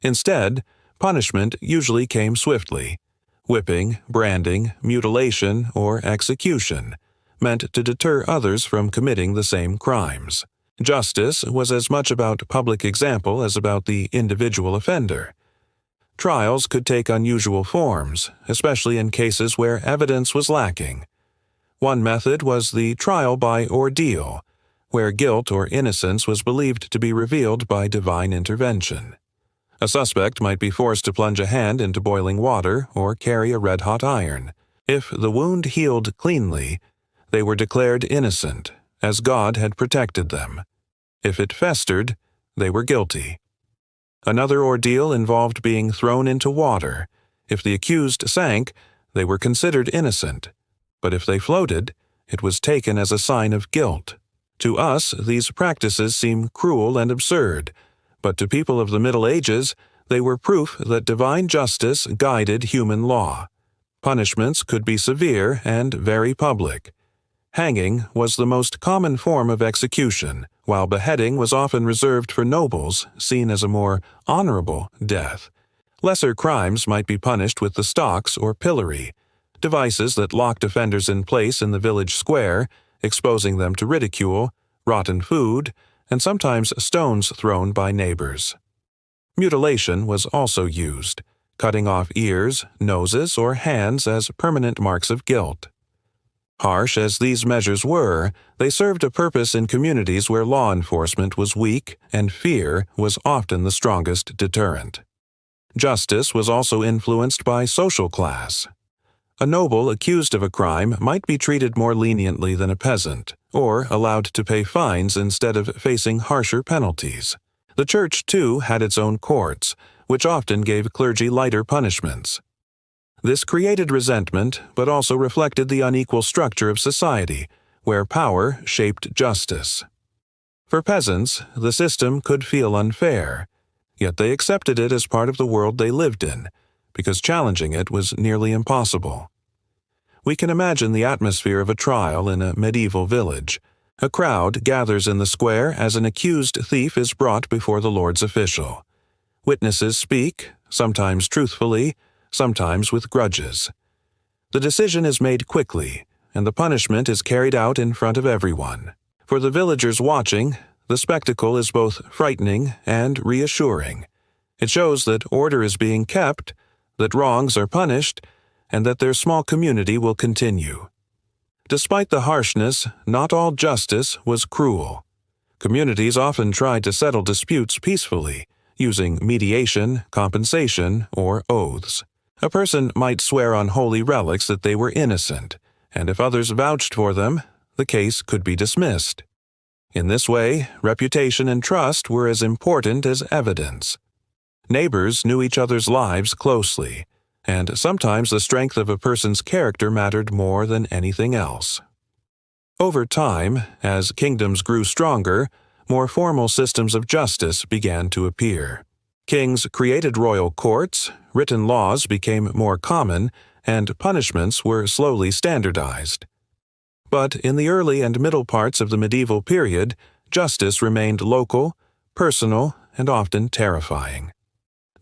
Instead, punishment usually came swiftly. Whipping, branding, mutilation, or execution, meant to deter others from committing the same crimes. Justice was as much about public example as about the individual offender. Trials could take unusual forms, especially in cases where evidence was lacking. One method was the trial by ordeal, where guilt or innocence was believed to be revealed by divine intervention. A suspect might be forced to plunge a hand into boiling water or carry a red-hot iron. If the wound healed cleanly, they were declared innocent, as God had protected them. If it festered, they were guilty. Another ordeal involved being thrown into water. If the accused sank, they were considered innocent, but if they floated, it was taken as a sign of guilt. To us, these practices seem cruel and absurd, but to people of the Middle Ages, they were proof that divine justice guided human law. Punishments could be severe and very public. Hanging was the most common form of execution, while beheading was often reserved for nobles, seen as a more honorable death. Lesser crimes might be punished with the stocks or pillory, devices that locked offenders in place in the village square, exposing them to ridicule, rotten food, and sometimes stones thrown by neighbors. Mutilation was also used, cutting off ears, noses, or hands as permanent marks of guilt. Harsh as these measures were, they served a purpose in communities where law enforcement was weak and fear was often the strongest deterrent. Justice was also influenced by social class. A noble accused of a crime might be treated more leniently than a peasant, or allowed to pay fines instead of facing harsher penalties. The church, too, had its own courts, which often gave clergy lighter punishments. This created resentment, but also reflected the unequal structure of society, where power shaped justice. For peasants, the system could feel unfair, yet they accepted it as part of the world they lived in, because challenging it was nearly impossible. We can imagine the atmosphere of a trial in a medieval village. A crowd gathers in the square as an accused thief is brought before the Lord's official. Witnesses speak, sometimes truthfully, sometimes with grudges. The decision is made quickly, and the punishment is carried out in front of everyone. For the villagers watching, the spectacle is both frightening and reassuring. It shows that order is being kept, that wrongs are punished, and that their small community will continue. Despite the harshness, not all justice was cruel. Communities often tried to settle disputes peacefully, using mediation, compensation, or oaths. A person might swear on holy relics that they were innocent, and if others vouched for them, the case could be dismissed. In this way, reputation and trust were as important as evidence. Neighbors knew each other's lives closely, and sometimes the strength of a person's character mattered more than anything else. Over time, as kingdoms grew stronger, more formal systems of justice began to appear. Kings created royal courts, written laws became more common, and punishments were slowly standardized. But in the early and middle parts of the medieval period, justice remained local, personal, and often terrifying.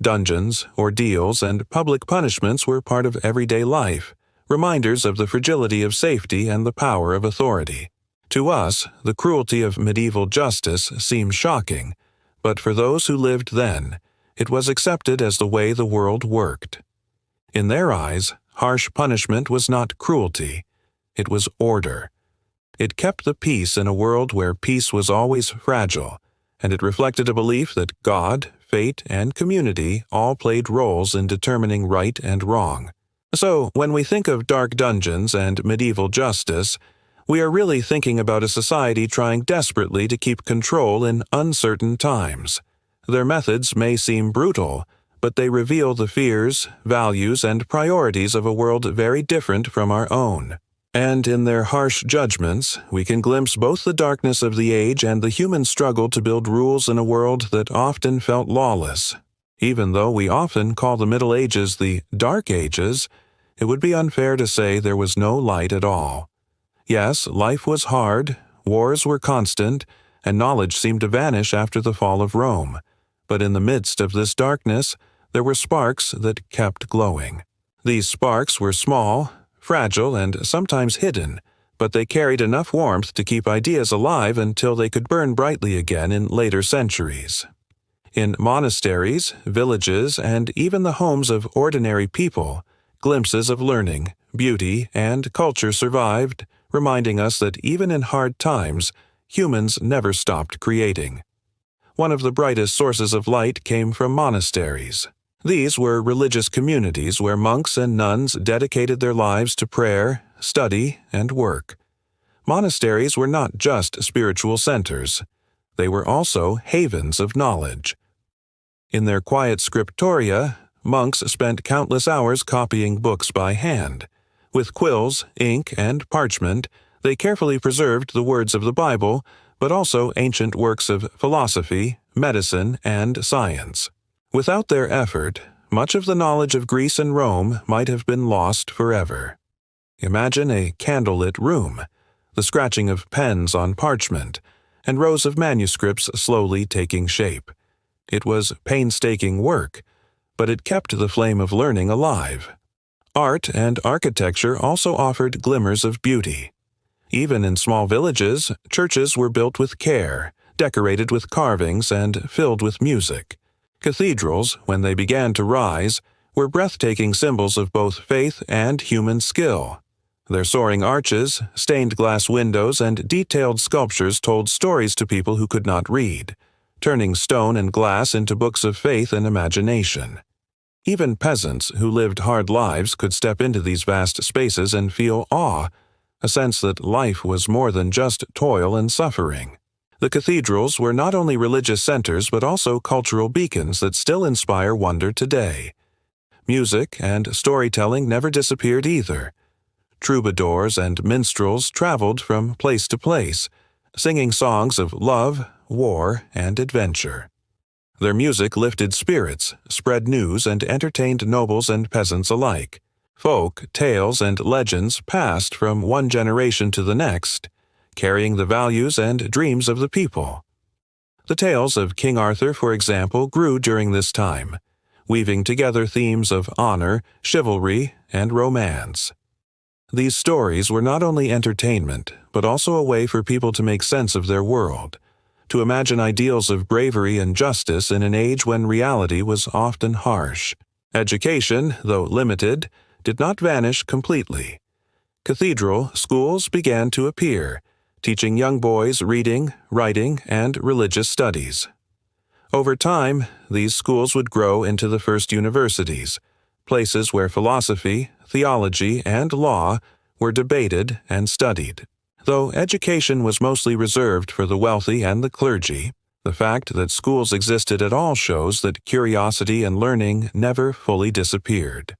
Dungeons, ordeals, and public punishments were part of everyday life, reminders of the fragility of safety and the power of authority. To us, the cruelty of medieval justice seems shocking, but for those who lived then, it was accepted as the way the world worked. In their eyes, harsh punishment was not cruelty, it was order. It kept the peace in a world where peace was always fragile, and it reflected a belief that God, fate, and community all played roles in determining right and wrong. So, when we think of dark dungeons and medieval justice, we are really thinking about a society trying desperately to keep control in uncertain times. Their methods may seem brutal, but they reveal the fears, values, and priorities of a world very different from our own. And in their harsh judgments, we can glimpse both the darkness of the age and the human struggle to build rules in a world that often felt lawless. Even though we often call the Middle Ages the Dark Ages, it would be unfair to say there was no light at all. Yes, life was hard, wars were constant, and knowledge seemed to vanish after the fall of Rome. But in the midst of this darkness, there were sparks that kept glowing. These sparks were small, fragile, and sometimes hidden, but they carried enough warmth to keep ideas alive until they could burn brightly again in later centuries. In monasteries, villages, and even the homes of ordinary people, glimpses of learning, beauty, and culture survived, reminding us that even in hard times, humans never stopped creating. One of the brightest sources of light came from monasteries. These were religious communities where monks and nuns dedicated their lives to prayer, study, and work. Monasteries were not just spiritual centers. They were also havens of knowledge. In their quiet scriptoria, monks spent countless hours copying books by hand. With quills, ink, and parchment, they carefully preserved the words of the Bible, but also ancient works of philosophy, medicine, and science. Without their effort, much of the knowledge of Greece and Rome might have been lost forever. Imagine a candlelit room, the scratching of pens on parchment, and rows of manuscripts slowly taking shape. It was painstaking work, but it kept the flame of learning alive. Art and architecture also offered glimmers of beauty. Even in small villages, churches were built with care, decorated with carvings, and filled with music. Cathedrals, when they began to rise, were breathtaking symbols of both faith and human skill. Their soaring arches, stained glass windows, and detailed sculptures told stories to people who could not read, turning stone and glass into books of faith and imagination. Even peasants who lived hard lives could step into these vast spaces and feel awe, a sense that life was more than just toil and suffering. The cathedrals were not only religious centers but also cultural beacons that still inspire wonder today. Music and storytelling never disappeared either. Troubadours and minstrels traveled from place to place, singing songs of love, war, and adventure. Their music lifted spirits, spread news, and entertained nobles and peasants alike. Folk, tales, and legends passed from one generation to the next, carrying the values and dreams of the people. The tales of King Arthur, for example, grew during this time, weaving together themes of honor, chivalry, and romance. These stories were not only entertainment, but also a way for people to make sense of their world, to imagine ideals of bravery and justice in an age when reality was often harsh. Education, though limited, did not vanish completely. Cathedral schools began to appear, teaching young boys reading, writing, and religious studies. Over time, these schools would grow into the first universities, places where philosophy, theology, and law were debated and studied. Though education was mostly reserved for the wealthy and the clergy, the fact that schools existed at all shows that curiosity and learning never fully disappeared.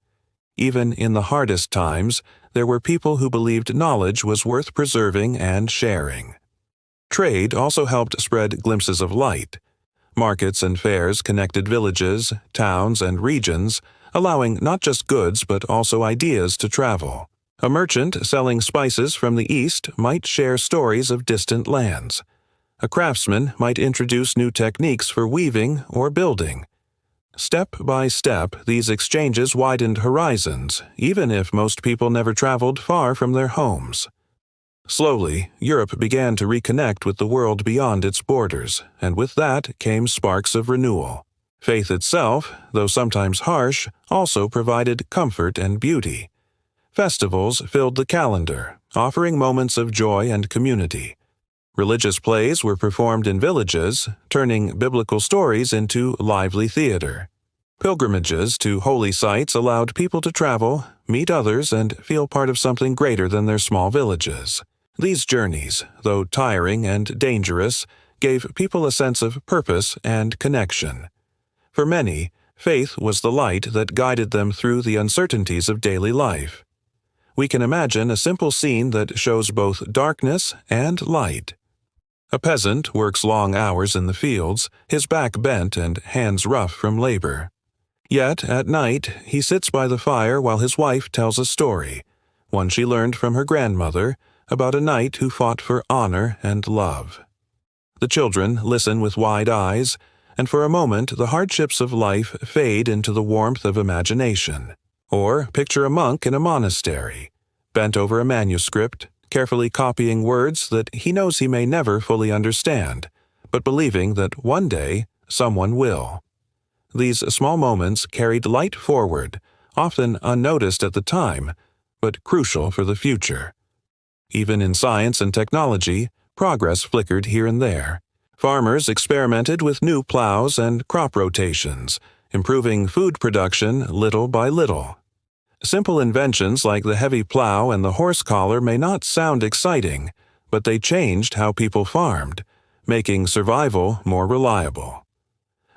Even in the hardest times, there were people who believed knowledge was worth preserving and sharing. Trade also helped spread glimpses of light. Markets and fairs connected villages, towns, and regions, allowing not just goods but also ideas to travel. A merchant selling spices from the east might share stories of distant lands. A craftsman might introduce new techniques for weaving or building. Step by step, these exchanges widened horizons, even if most people never traveled far from their homes. Slowly, Europe began to reconnect with the world beyond its borders, and with that came sparks of renewal. Faith itself, though sometimes harsh, also provided comfort and beauty. Festivals filled the calendar, offering moments of joy and community. Religious plays were performed in villages, turning biblical stories into lively theater. Pilgrimages to holy sites allowed people to travel, meet others, and feel part of something greater than their small villages. These journeys, though tiring and dangerous, gave people a sense of purpose and connection. For many, faith was the light that guided them through the uncertainties of daily life. We can imagine a simple scene that shows both darkness and light. A peasant works long hours in the fields, his back bent and hands rough from labor. Yet, at night, he sits by the fire while his wife tells a story, one she learned from her grandmother, about a knight who fought for honor and love. The children listen with wide eyes, and for a moment the hardships of life fade into the warmth of imagination. Or picture a monk in a monastery, bent over a manuscript, carefully copying words that he knows he may never fully understand, but believing that one day someone will. These small moments carried light forward, often unnoticed at the time, but crucial for the future. Even in science and technology, progress flickered here and there. Farmers experimented with new plows and crop rotations, improving food production little by little. Simple inventions like the heavy plow and the horse collar may not sound exciting, but they changed how people farmed, making survival more reliable.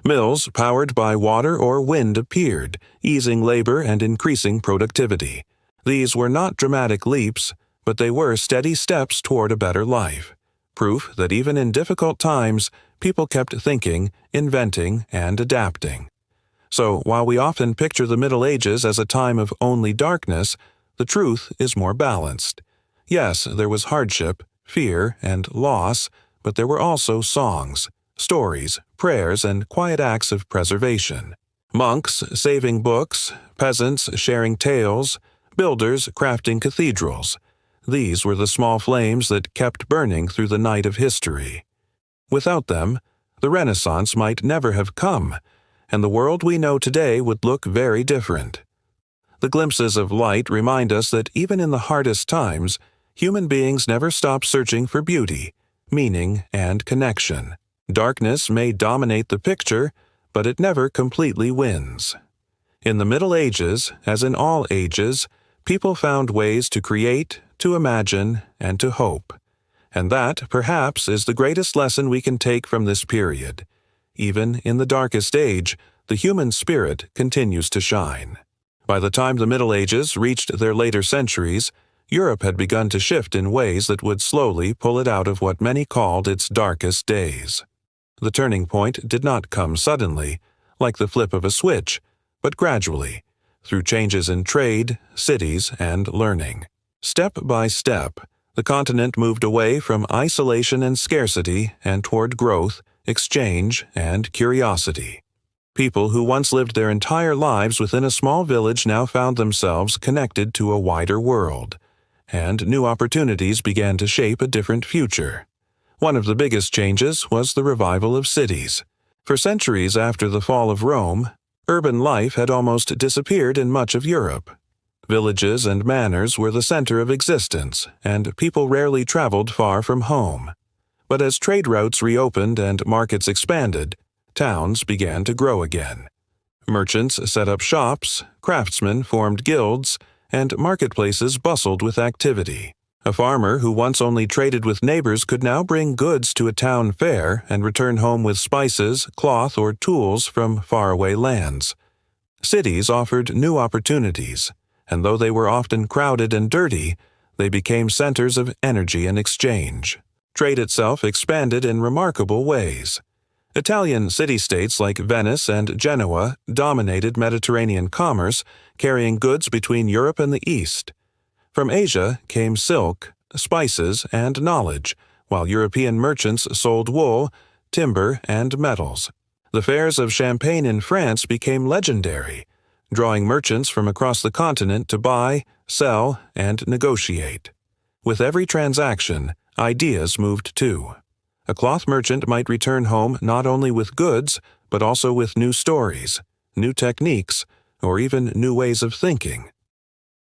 Mills powered by water or wind appeared, easing labor and increasing productivity. These were not dramatic leaps, but they were steady steps toward a better life. Proof that even in difficult times, people kept thinking, inventing, and adapting. So, while we often picture the Middle Ages as a time of only darkness, the truth is more balanced. Yes, there was hardship, fear, and loss, but there were also songs, stories, prayers, and quiet acts of preservation. Monks saving books, peasants sharing tales, builders crafting cathedrals. These were the small flames that kept burning through the night of history. Without them, the Renaissance might never have come, and the world we know today would look very different. The glimpses of light remind us that even in the hardest times, human beings never stop searching for beauty, meaning, and connection. Darkness may dominate the picture, but it never completely wins. In the Middle Ages, as in all ages, people found ways to create, to imagine, and to hope. And that, perhaps, is the greatest lesson we can take from this period. Even in the darkest age, the human spirit continues to shine. By the time the Middle Ages reached their later centuries, Europe had begun to shift in ways that would slowly pull it out of what many called its darkest days. The turning point did not come suddenly, like the flip of a switch, but gradually, through changes in trade, cities, and learning. Step by step, the continent moved away from isolation and scarcity and toward growth, exchange, and curiosity. People who once lived their entire lives within a small village now found themselves connected to a wider world, and new opportunities began to shape a different future. One of the biggest changes was the revival of cities. For centuries after the fall of Rome, urban life had almost disappeared in much of Europe. Villages and manors were the center of existence, and people rarely traveled far from home. But as trade routes reopened and markets expanded, towns began to grow again. Merchants set up shops, craftsmen formed guilds, and marketplaces bustled with activity. A farmer who once only traded with neighbors could now bring goods to a town fair and return home with spices, cloth, or tools from faraway lands. Cities offered new opportunities, and though they were often crowded and dirty, they became centers of energy and exchange. Trade itself expanded in remarkable ways. Italian city-states like Venice and Genoa dominated Mediterranean commerce, carrying goods between Europe and the East. From Asia came silk, spices, and knowledge, while European merchants sold wool, timber, and metals. The fairs of Champagne in France became legendary, drawing merchants from across the continent to buy, sell, and negotiate. With every transaction, ideas moved too. A cloth merchant might return home not only with goods, but also with new stories, new techniques, or even new ways of thinking.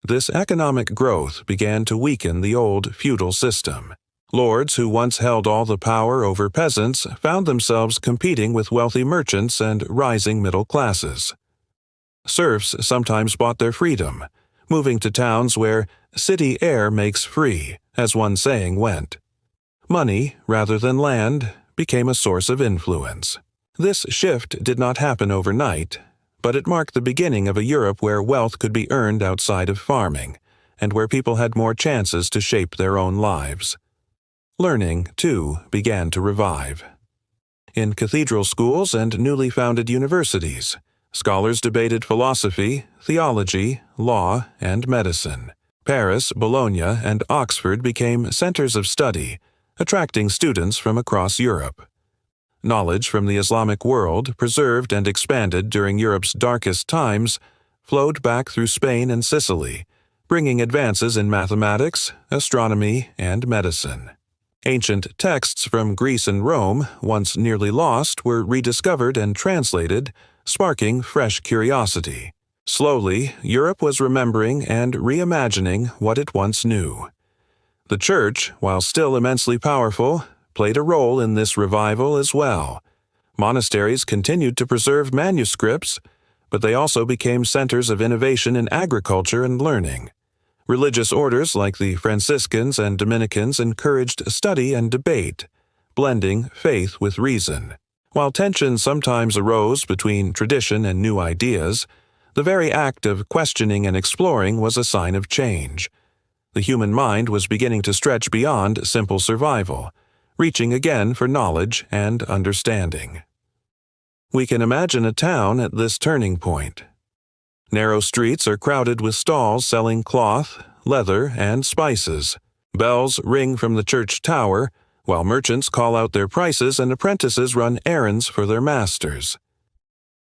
This economic growth began to weaken the old feudal system. Lords who once held all the power over peasants found themselves competing with wealthy merchants and rising middle classes. Serfs sometimes bought their freedom, moving to towns where city air makes free, as one saying went. Money, rather than land, became a source of influence. This shift did not happen overnight, but it marked the beginning of a Europe where wealth could be earned outside of farming, and where people had more chances to shape their own lives. Learning, too, began to revive. In cathedral schools and newly founded universities, scholars debated philosophy, theology, law, and medicine. Paris, Bologna, and Oxford became centers of study, attracting students from across Europe. Knowledge from the Islamic world, preserved and expanded during Europe's darkest times, flowed back through Spain and Sicily, bringing advances in mathematics, astronomy, and medicine. Ancient texts from Greece and Rome, once nearly lost, were rediscovered and translated, sparking fresh curiosity. Slowly, Europe was remembering and reimagining what it once knew. The Church, while still immensely powerful, played a role in this revival as well. Monasteries continued to preserve manuscripts, but they also became centers of innovation in agriculture and learning. Religious orders like the Franciscans and Dominicans encouraged study and debate, blending faith with reason. While tension sometimes arose between tradition and new ideas, the very act of questioning and exploring was a sign of change. The human mind was beginning to stretch beyond simple survival, reaching again for knowledge and understanding. We can imagine a town at this turning point. Narrow streets are crowded with stalls selling cloth, leather, and spices. Bells ring from the church tower, while merchants call out their prices and apprentices run errands for their masters.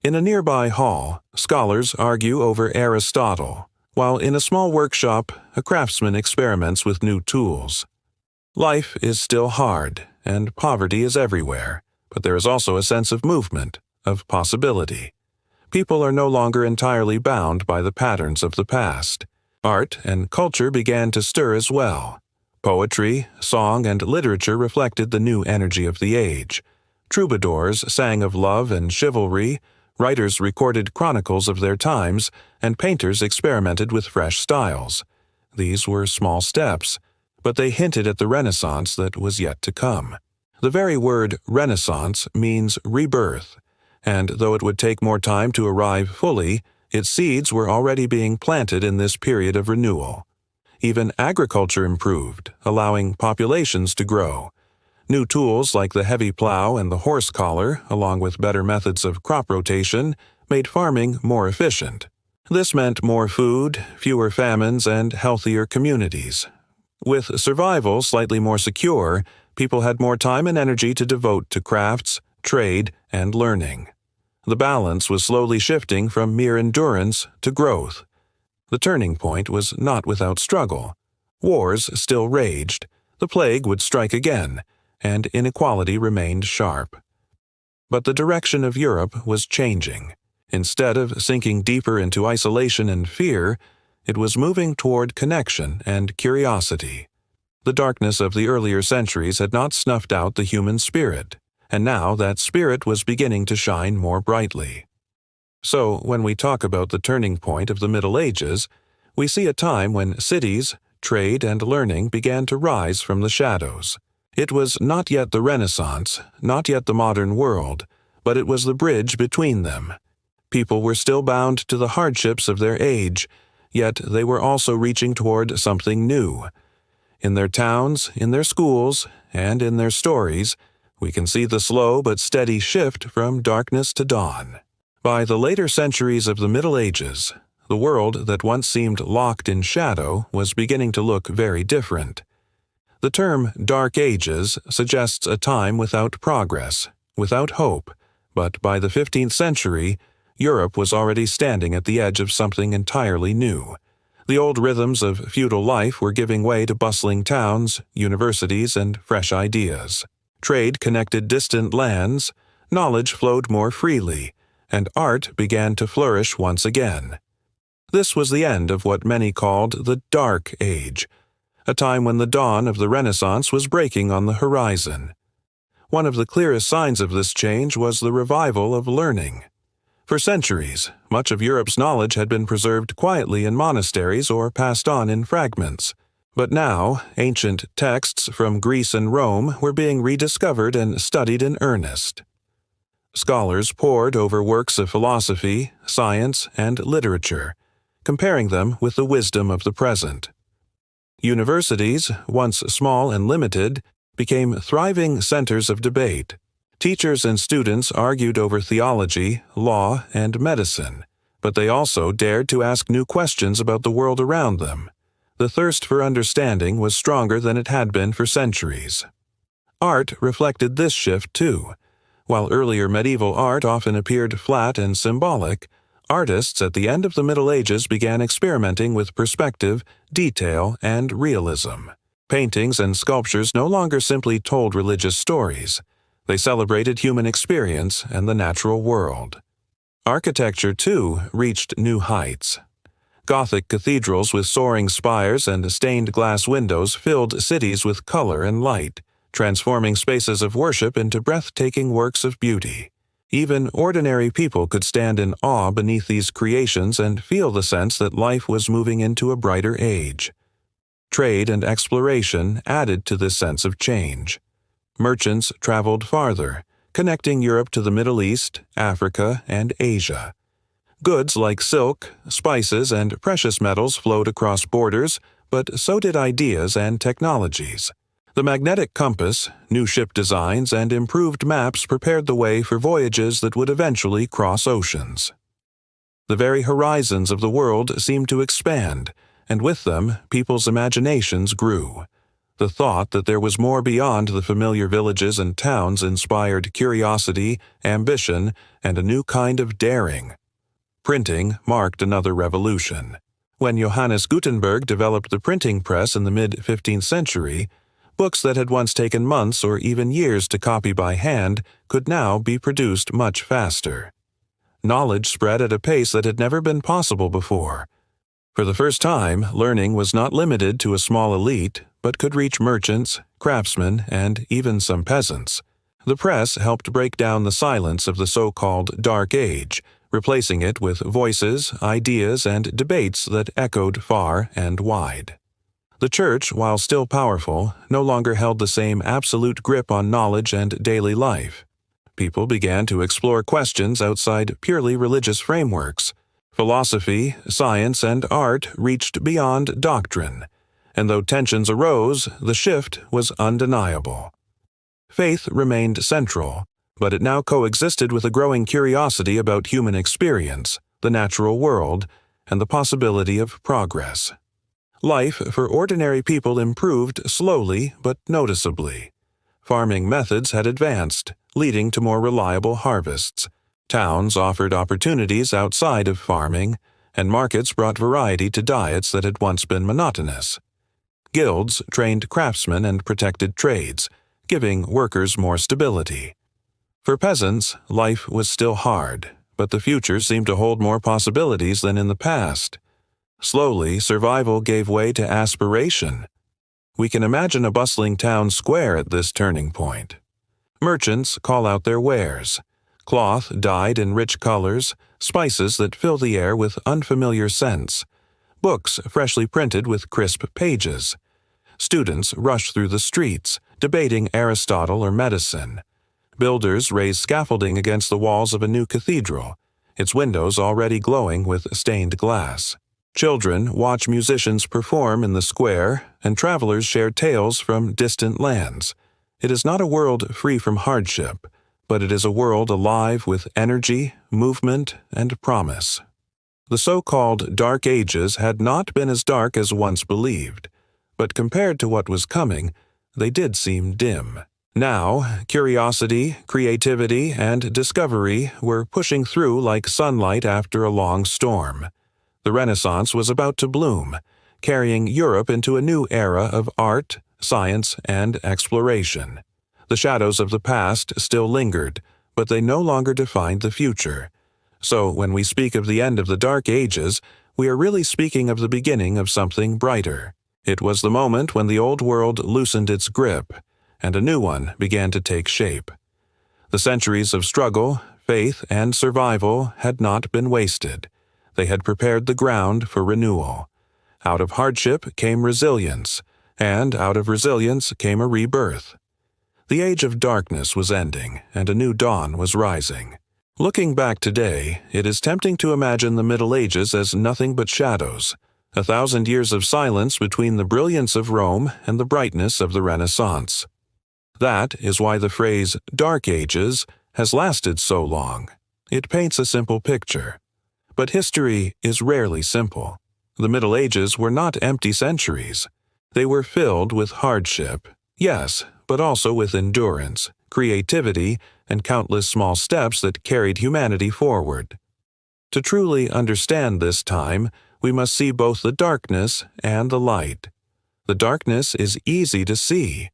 In a nearby hall, scholars argue over Aristotle, while in a small workshop, a craftsman experiments with new tools. Life is still hard, and poverty is everywhere, but there is also a sense of movement, of possibility. People are no longer entirely bound by the patterns of the past. Art and culture began to stir as well. Poetry, song, and literature reflected the new energy of the age. Troubadours sang of love and chivalry, writers recorded chronicles of their times, and painters experimented with fresh styles. These were small steps, but they hinted at the Renaissance that was yet to come. The very word Renaissance means rebirth, and though it would take more time to arrive fully, its seeds were already being planted in this period of renewal. Even agriculture improved, allowing populations to grow. New tools like the heavy plow and the horse collar, along with better methods of crop rotation, made farming more efficient. This meant more food, fewer famines, and healthier communities. With survival slightly more secure, people had more time and energy to devote to crafts, trade, and learning. The balance was slowly shifting from mere endurance to growth. The turning point was not without struggle. Wars still raged, the plague would strike again, and inequality remained sharp. But the direction of Europe was changing. Instead of sinking deeper into isolation and fear, it was moving toward connection and curiosity. The darkness of the earlier centuries had not snuffed out the human spirit, and now that spirit was beginning to shine more brightly. So, when we talk about the turning point of the Middle Ages, we see a time when cities, trade, and learning began to rise from the shadows. It was not yet the Renaissance, not yet the modern world, but it was the bridge between them. People were still bound to the hardships of their age, yet they were also reaching toward something new. In their towns, in their schools, and in their stories, we can see the slow but steady shift from darkness to dawn. By the later centuries of the Middle Ages, the world that once seemed locked in shadow was beginning to look very different. The term Dark Ages suggests a time without progress, without hope, but by the 15th century, Europe was already standing at the edge of something entirely new. The old rhythms of feudal life were giving way to bustling towns, universities, and fresh ideas. Trade connected distant lands, knowledge flowed more freely, and art began to flourish once again. This was the end of what many called the Dark Age, a time when the dawn of the Renaissance was breaking on the horizon. One of the clearest signs of this change was the revival of learning. For centuries, much of Europe's knowledge had been preserved quietly in monasteries or passed on in fragments. But now, ancient texts from Greece and Rome were being rediscovered and studied in earnest. Scholars pored over works of philosophy, science, and literature, comparing them with the wisdom of the present. Universities, once small and limited, became thriving centers of debate. Teachers and students argued over theology, law, and medicine, but they also dared to ask new questions about the world around them. The thirst for understanding was stronger than it had been for centuries. Art reflected this shift too. While earlier medieval art often appeared flat and symbolic, artists at the end of the Middle Ages began experimenting with perspective, detail, and realism. Paintings and sculptures no longer simply told religious stories. They celebrated human experience and the natural world. Architecture, too, reached new heights. Gothic cathedrals with soaring spires and stained glass windows filled cities with color and light, transforming spaces of worship into breathtaking works of beauty. Even ordinary people could stand in awe beneath these creations and feel the sense that life was moving into a brighter age. Trade and exploration added to this sense of change. Merchants traveled farther, connecting Europe to the Middle East, Africa, and Asia. Goods like silk, spices, and precious metals flowed across borders, but so did ideas and technologies. The magnetic compass, new ship designs, and improved maps prepared the way for voyages that would eventually cross oceans. The very horizons of the world seemed to expand, and with them, people's imaginations grew. The thought that there was more beyond the familiar villages and towns inspired curiosity, ambition, and a new kind of daring. Printing marked another revolution. When Johannes Gutenberg developed the printing press in the mid-15th century, books that had once taken months or even years to copy by hand could now be produced much faster. Knowledge spread at a pace that had never been possible before. For the first time, learning was not limited to a small elite, but could reach merchants, craftsmen, and even some peasants. The press helped break down the silence of the so-called Dark Age, replacing it with voices, ideas, and debates that echoed far and wide. The Church, while still powerful, no longer held the same absolute grip on knowledge and daily life. People began to explore questions outside purely religious frameworks. Philosophy, science, and art reached beyond doctrine, and though tensions arose, the shift was undeniable. Faith remained central, but it now coexisted with a growing curiosity about human experience, the natural world, and the possibility of progress. Life for ordinary people improved slowly but noticeably. Farming methods had advanced, leading to more reliable harvests. Towns offered opportunities outside of farming, and markets brought variety to diets that had once been monotonous. Guilds trained craftsmen and protected trades, giving workers more stability. For peasants, life was still hard, but the future seemed to hold more possibilities than in the past. Slowly, survival gave way to aspiration. We can imagine a bustling town square at this turning point. Merchants call out their wares. Cloth dyed in rich colors, spices that fill the air with unfamiliar scents, books freshly printed with crisp pages. Students rush through the streets, debating Aristotle or medicine. Builders raise scaffolding against the walls of a new cathedral, its windows already glowing with stained glass. Children watch musicians perform in the square, and travelers share tales from distant lands. It is not a world free from hardship, but it is a world alive with energy, movement, and promise. The so-called Dark Ages had not been as dark as once believed, but compared to what was coming, they did seem dim. Now, curiosity, creativity, and discovery were pushing through like sunlight after a long storm. The Renaissance was about to bloom, carrying Europe into a new era of art, science, and exploration. The shadows of the past still lingered, but they no longer defined the future. So when we speak of the end of the Dark Ages, we are really speaking of the beginning of something brighter. It was the moment when the old world loosened its grip, and a new one began to take shape. The centuries of struggle, faith, and survival had not been wasted. They had prepared the ground for renewal. Out of hardship came resilience, and out of resilience came a rebirth. The age of darkness was ending, and a new dawn was rising. Looking back today, it is tempting to imagine the Middle Ages as nothing but shadows, 1,000 years of silence between the brilliance of Rome and the brightness of the Renaissance. That is why the phrase Dark Ages has lasted so long. It paints a simple picture. But history is rarely simple. The Middle Ages were not empty centuries. They were filled with hardship, yes, but also with endurance, creativity, and countless small steps that carried humanity forward. To truly understand this time, we must see both the darkness and the light. The darkness is easy to see.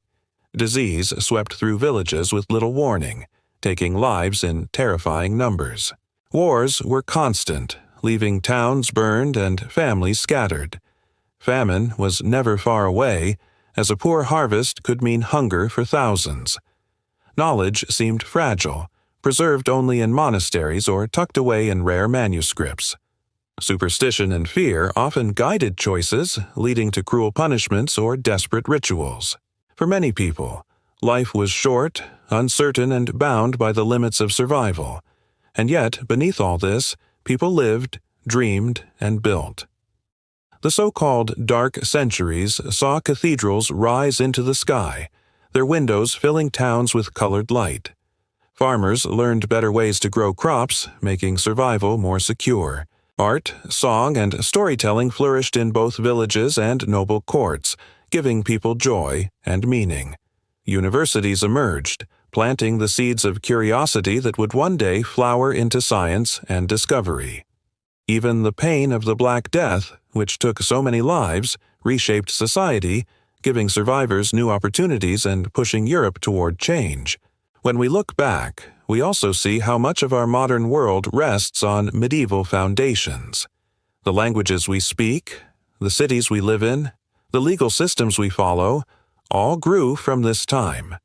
Disease swept through villages with little warning, taking lives in terrifying numbers. Wars were constant, leaving towns burned and families scattered. Famine was never far away, as a poor harvest could mean hunger for thousands. Knowledge seemed fragile, preserved only in monasteries or tucked away in rare manuscripts. Superstition and fear often guided choices, leading to cruel punishments or desperate rituals. For many people, life was short, uncertain, and bound by the limits of survival. And yet, beneath all this, people lived, dreamed, and built. The so-called Dark Centuries saw cathedrals rise into the sky, their windows filling towns with colored light. Farmers learned better ways to grow crops, making survival more secure. Art, song, and storytelling flourished in both villages and noble courts, giving people joy and meaning. Universities emerged, planting the seeds of curiosity that would one day flower into science and discovery. Even the pain of the Black Death, which took so many lives, reshaped society, giving survivors new opportunities and pushing Europe toward change. When we look back, we also see how much of our modern world rests on medieval foundations. The languages we speak, the cities we live in, the legal systems we follow, all grew from this time.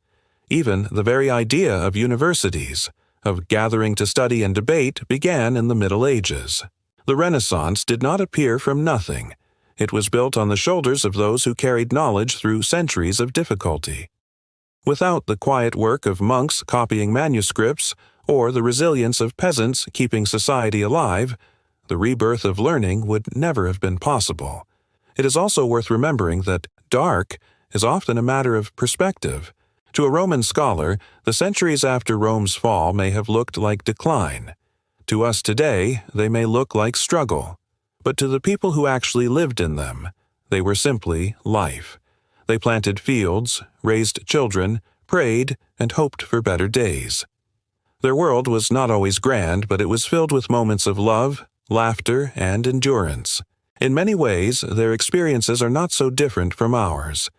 Even the very idea of universities, of gathering to study and debate, began in the Middle Ages. The Renaissance did not appear from nothing. It was built on the shoulders of those who carried knowledge through centuries of difficulty. Without the quiet work of monks copying manuscripts, or the resilience of peasants keeping society alive, the rebirth of learning would never have been possible. It is also worth remembering that dark is often a matter of perspective. To a Roman scholar, the centuries after Rome's fall may have looked like decline. To us today, they may look like struggle. But to the people who actually lived in them, they were simply life. They planted fields, raised children, prayed, and hoped for better days. Their world was not always grand, but it was filled with moments of love, laughter, and endurance. In many ways, their experiences are not so different from ours.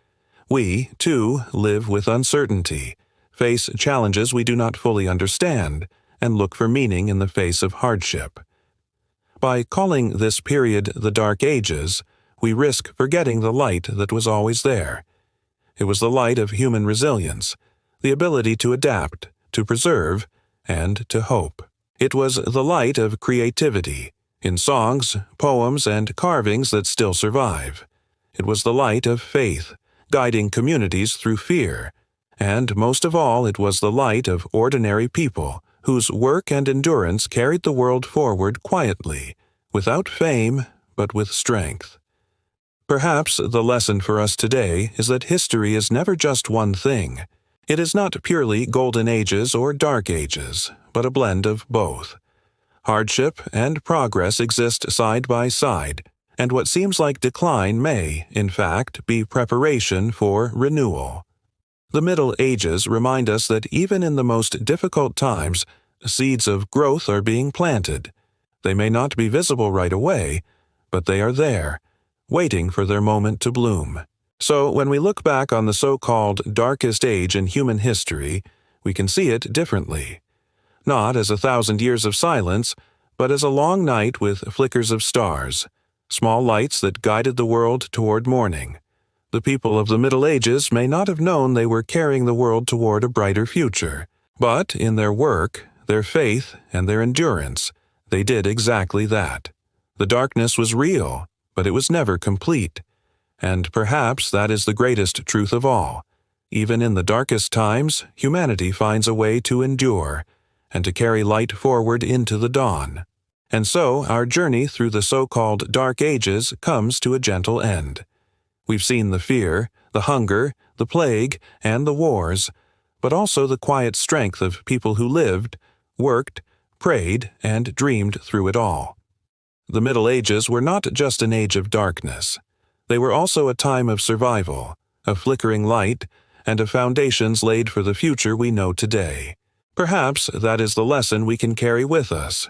We, too, live with uncertainty, face challenges we do not fully understand, and look for meaning in the face of hardship. By calling this period the Dark Ages, we risk forgetting the light that was always there. It was the light of human resilience, the ability to adapt, to preserve, and to hope. It was the light of creativity, in songs, poems, and carvings that still survive. It was the light of faith, guiding communities through fear. And most of all, it was the light of ordinary people, whose work and endurance carried the world forward quietly, without fame, but with strength. Perhaps the lesson for us today is that history is never just one thing. It is not purely golden ages or dark ages, but a blend of both. Hardship and progress exist side by side, and what seems like decline may, in fact, be preparation for renewal. The Middle Ages remind us that even in the most difficult times, seeds of growth are being planted. They may not be visible right away, but they are there, waiting for their moment to bloom. So when we look back on the so-called darkest age in human history, we can see it differently. Not as 1,000 years of silence, but as a long night with flickers of stars, small lights that guided the world toward morning. The people of the Middle Ages may not have known they were carrying the world toward a brighter future, but in their work, their faith, and their endurance, they did exactly that. The darkness was real, but it was never complete. And perhaps that is the greatest truth of all. Even in the darkest times, humanity finds a way to endure and to carry light forward into the dawn. And so our journey through the so-called Dark Ages comes to a gentle end. We've seen the fear, the hunger, the plague, and the wars, but also the quiet strength of people who lived, worked, prayed, and dreamed through it all. The Middle Ages were not just an age of darkness. They were also a time of survival, of flickering light, and of foundations laid for the future we know today. Perhaps that is the lesson we can carry with us.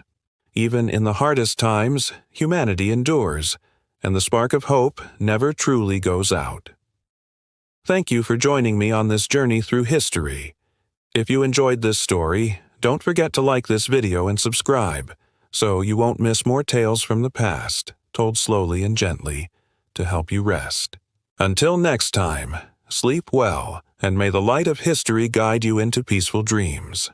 Even in the hardest times, humanity endures, and the spark of hope never truly goes out. Thank you for joining me on this journey through history. If you enjoyed this story, don't forget to like this video and subscribe. so you won't miss more tales from the past, told slowly and gently, to help you rest. Until next time, sleep well, and may the light of history guide you into peaceful dreams.